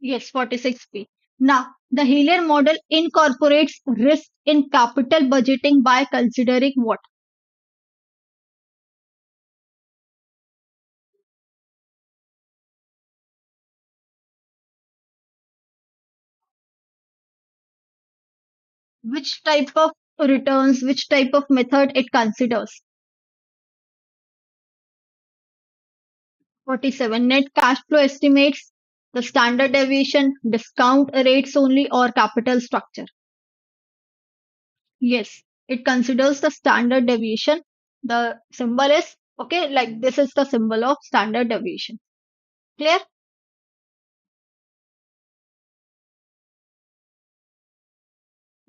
Yes, 46p. Now, the Heller model incorporates risk in capital budgeting by considering what? Which type of returns, which type of method it considers? 47. Net cash flow estimates, the standard deviation, discount rates only, or capital structure. Yes, it considers the standard deviation. The symbol is okay, like this is the symbol of standard deviation. Clear?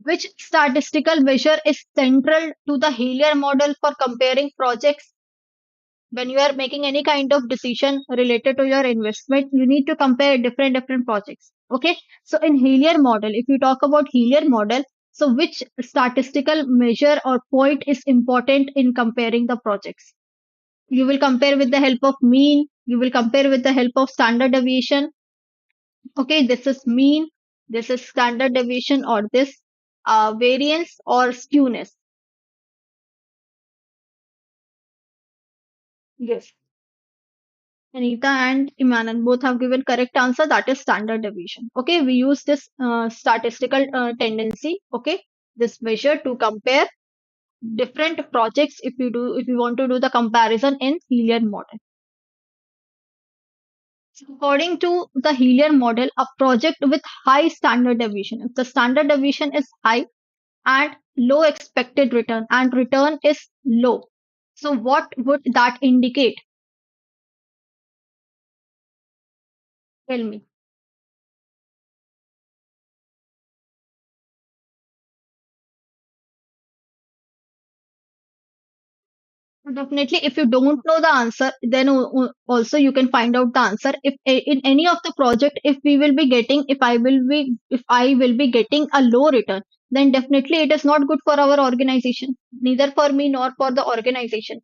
Which statistical measure is central to the Haler model for comparing projects? When you are making any kind of decision related to your investment, you need to compare different projects. Okay. So in Haler model, if you talk about Haler model, so which statistical measure or point is important in comparing the projects? You will compare with the help of mean. You will compare with the help of standard deviation. Okay, this is mean. This is standard deviation, or this variance or skewness. Yes. Anita and Imanan both have given correct answer. That is standard deviation. Okay, we use this statistical tendency. Okay, this measure to compare different projects. If you want to do the comparison in Hilliard model. So according to the Hilliard model, a project with high standard deviation, if the standard deviation is high and low expected return and return is low, so what would that indicate? Tell me. Definitely, if you don't know the answer, then also you can find out the answer. If in any of the project, if we will be getting, if I will be getting a low return, then definitely it is not good for our organization, neither for me nor for the organization.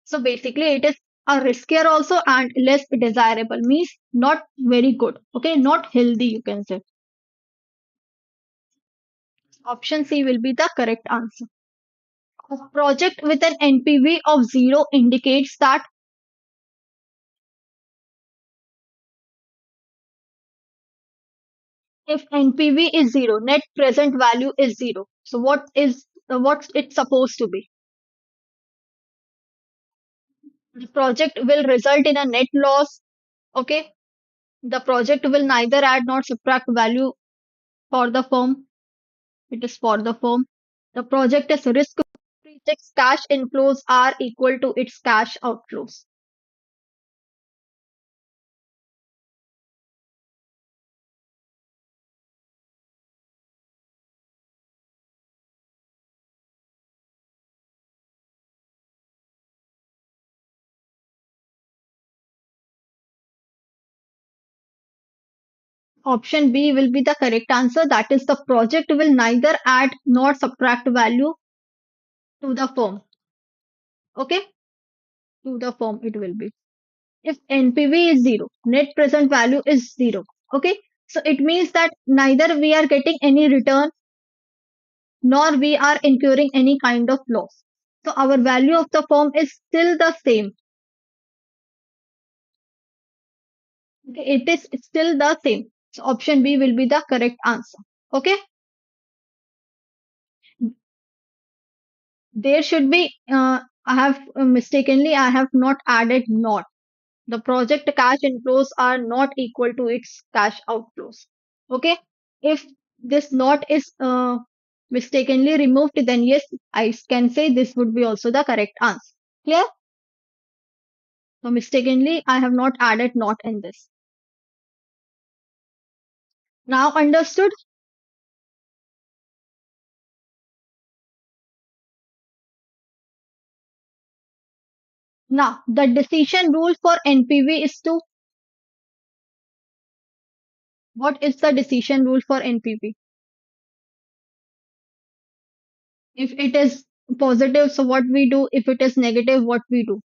So basically, it is a riskier also and less desirable, means not very good. Okay, not healthy, you can say. Option C will be the correct answer. A project with an NPV of zero indicates that if NPV is zero, net present value is zero. So what's it supposed to be? The project will result in a net loss. Okay. The project will neither add nor subtract value for the firm. It is for the firm. The project is risk free. Its cash inflows are equal to its cash outflows. Option B will be the correct answer. That is, the project will neither add nor subtract value to the firm. Okay, to the firm it will be. If NPV is zero, net present value is zero. Okay, so it means that neither we are getting any return nor we are incurring any kind of loss. So our value of the firm is still the same. Okay, it is still the same. So option B will be the correct answer. Okay, there should be. I have mistakenly I have not added not. The project cash inflows are not equal to its cash outflows. Okay. If this not is mistakenly removed, then yes, I can say this would be also the correct answer. Clear? So mistakenly, I have not added not in this. Now understood? Now, the decision rule for NPV is to, what is the decision rule for NPV? If it is positive, so what we do? If it is negative, what we do?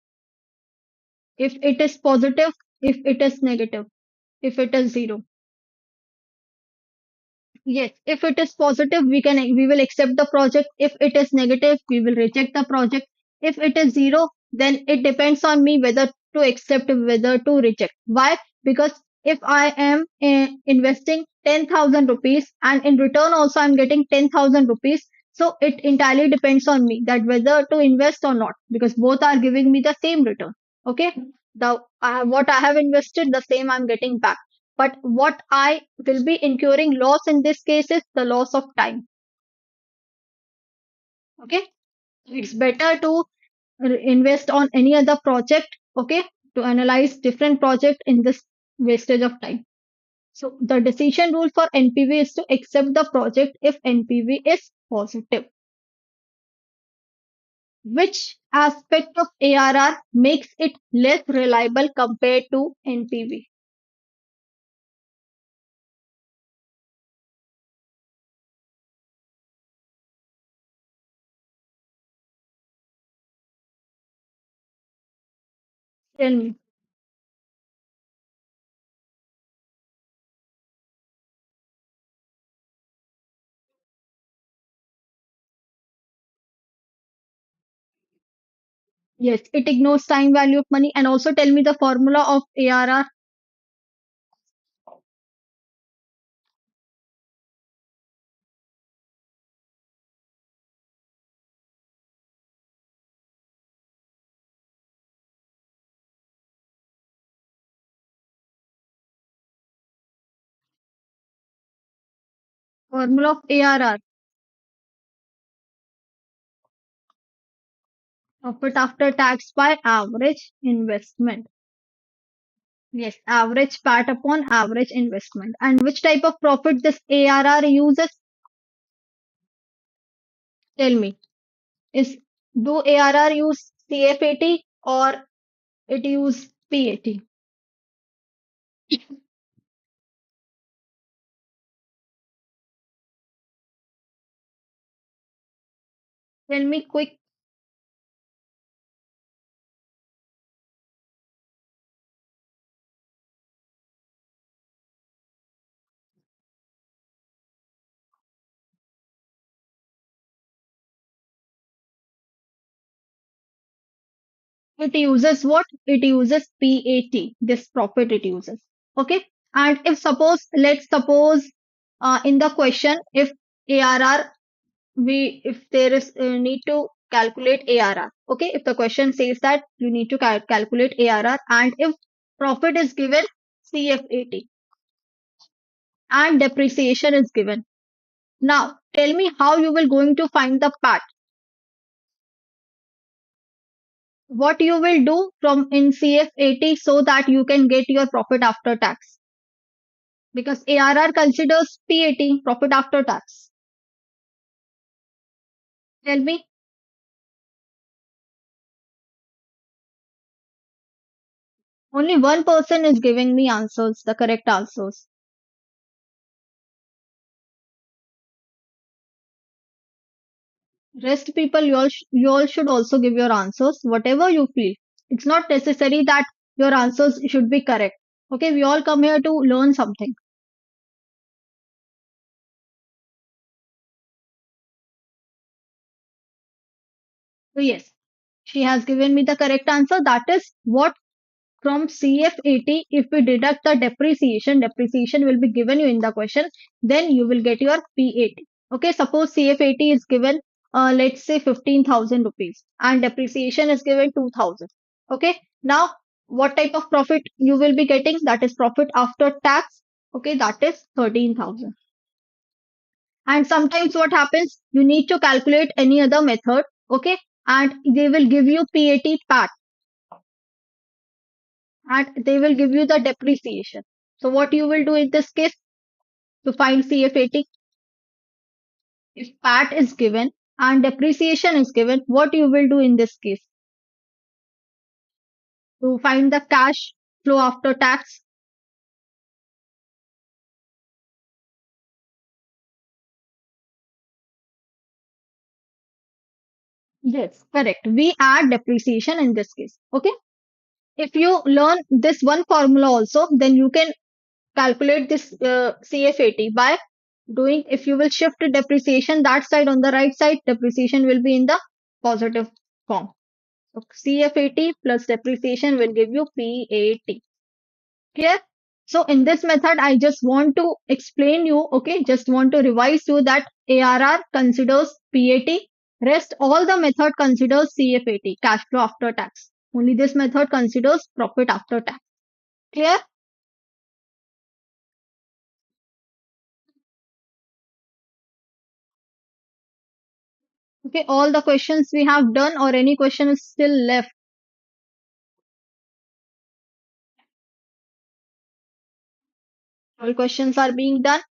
If it is positive, if it is negative, if it is zero. Yes, if it is positive, we will accept the project. If it is negative, we will reject the project. If it is zero, then it depends on me whether to accept, whether to reject. Why? Because if I am investing 10,000 rupees and in return also I'm getting 10,000 rupees, so it entirely depends on me that whether to invest or not, because both are giving me the same return. Okay, what I have invested, the same I'm getting back. But what I will be incurring loss in this case is the loss of time. Okay, it's better to invest on any other project. Okay, to analyze different project in this wastage of time. So the decision rule for NPV is to accept the project if NPV is positive. Which aspect of ARR makes it less reliable compared to NPV? Tell me. Yes, it ignores time value of money, and also tell me the formula of ARR. Formula of ARR, profit after tax by average investment. Yes, average PAT upon average investment. And which type of profit this ARR uses? Tell me. Is do ARR use CFAT or it use PAT? Tell me quick. It uses what? It uses PAT. This profit it uses. Okay. And if suppose, let's suppose in the question, if ARR, if there is need to calculate ARR. Okay. If the question says that you need to calculate ARR, and if profit is given CFAT and depreciation is given. Now, tell me how you will going to find the PAT. What you will do from in CF80 so that you can get your profit after tax, because ARR considers PAT, profit after tax. Tell me. Only one person is giving me answers, the correct answers. Rest people, you all should also give your answers, whatever you feel. It's not necessary that your answers should be correct. Okay, we all come here to learn something. So yes, she has given me the correct answer. That is what from CF80, if we deduct the depreciation will be given you in the question, then you will get your PAT. Okay, suppose CF80 is given, let's say 15,000 rupees and depreciation is given 2,000. Okay, now what type of profit you will be getting? That is profit after tax. Okay, that is 13,000. And sometimes what happens, you need to calculate any other method. Okay, and they will give you PAT, and they will give you the depreciation. So what you will do in this case to find CFAT, if PAT is given and depreciation is given, what you will do in this case to find the cash flow after tax? Yes, correct. We add depreciation in this case. Okay. If you learn this one formula also, then you can calculate this CFAT by doing, if you will shift depreciation that side, on the right side depreciation will be in the positive form. So CFAT plus depreciation will give you PAT. Clear? So in this method, I just want to explain you, okay, just want to revise you that ARR considers PAT, rest all the method considers CFAT, cash flow after tax. Only this method considers profit after tax. Clear? Okay, all the questions we have done or any question is still left. All questions are being done.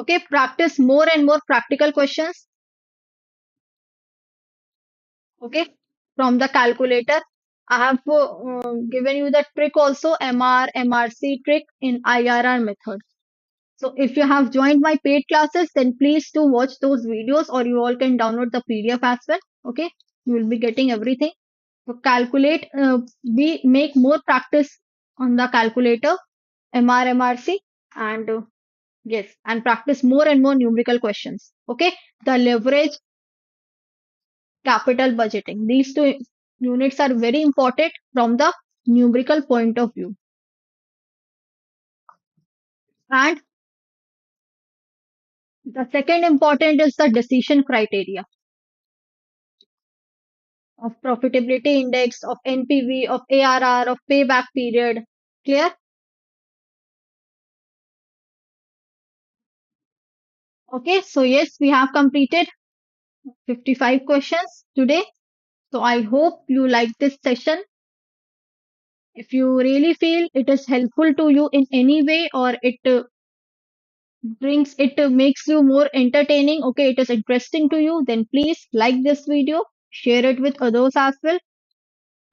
Okay, practice more and more practical questions. Okay, from the calculator. I have given you the trick also, MRC trick in IRR method. So if you have joined my paid classes, then please do watch those videos or you all can download the PDF as well. Okay, you will be getting everything. So calculate, we make more practice on the calculator, MRC, and yes, and practice more and more numerical questions. Okay, the leverage, capital budgeting. These two units are very important from the numerical point of view. And the second important is the decision criteria of profitability index, of NPV, of ARR, of payback period. Clear? Okay, so yes, we have completed 55 questions today. So I hope you like this session. If you really feel it is helpful to you in any way or it makes you more entertaining, okay, it is interesting to you, then please like this video, share it with others as well.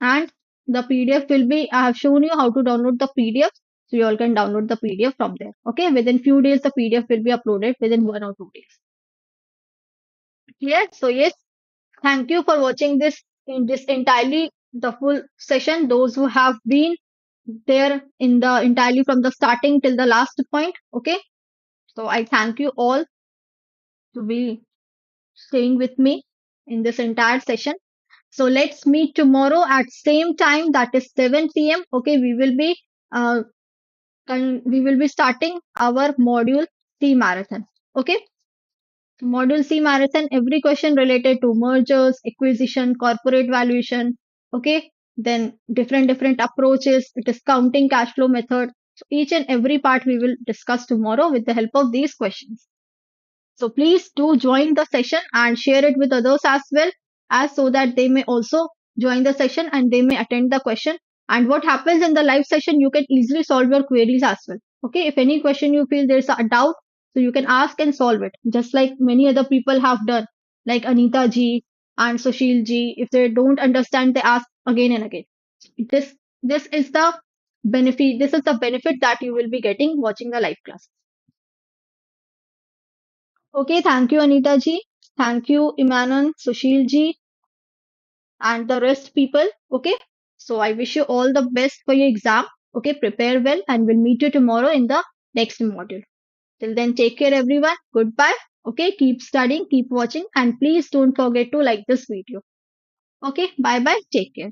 And the PDF will be, I have shown you how to download the PDF. So you all can download the PDF from there. Okay, within few days, the PDF will be uploaded within 1 or 2 days. Yes, so yes, thank you for watching this in this entirely the full session. Those who have been there in the entirely from the starting till the last point. Okay, so I thank you all to be staying with me in this entire session. So let's meet tomorrow at same time, that is 7 p.m. Okay, uh, we will be starting our module C marathon. Okay, module C marathon, every question related to mergers, acquisition, corporate valuation. Okay, then different approaches, discounting cash flow method. So each and every part we will discuss tomorrow with the help of these questions. So please do join the session and share it with others as well, as so that they may also join the session and they may attend the question. And what happens in the live session, you can easily solve your queries as well. Okay, if any question you feel there's a doubt, so you can ask and solve it, just like many other people have done, like Anita ji and Sushil ji. If they don't understand, they ask again and again. This this is the benefit. This is the benefit that you will be getting watching the live class. Okay, thank you, Anita ji. Thank you, Imanan, Sushil ji, and the rest people. Okay, so I wish you all the best for your exam. Okay, prepare well, and we'll meet you tomorrow in the next module. Till then, take care, everyone. Goodbye. Okay, keep studying, keep watching, and please don't forget to like this video. Okay, bye bye. Take care.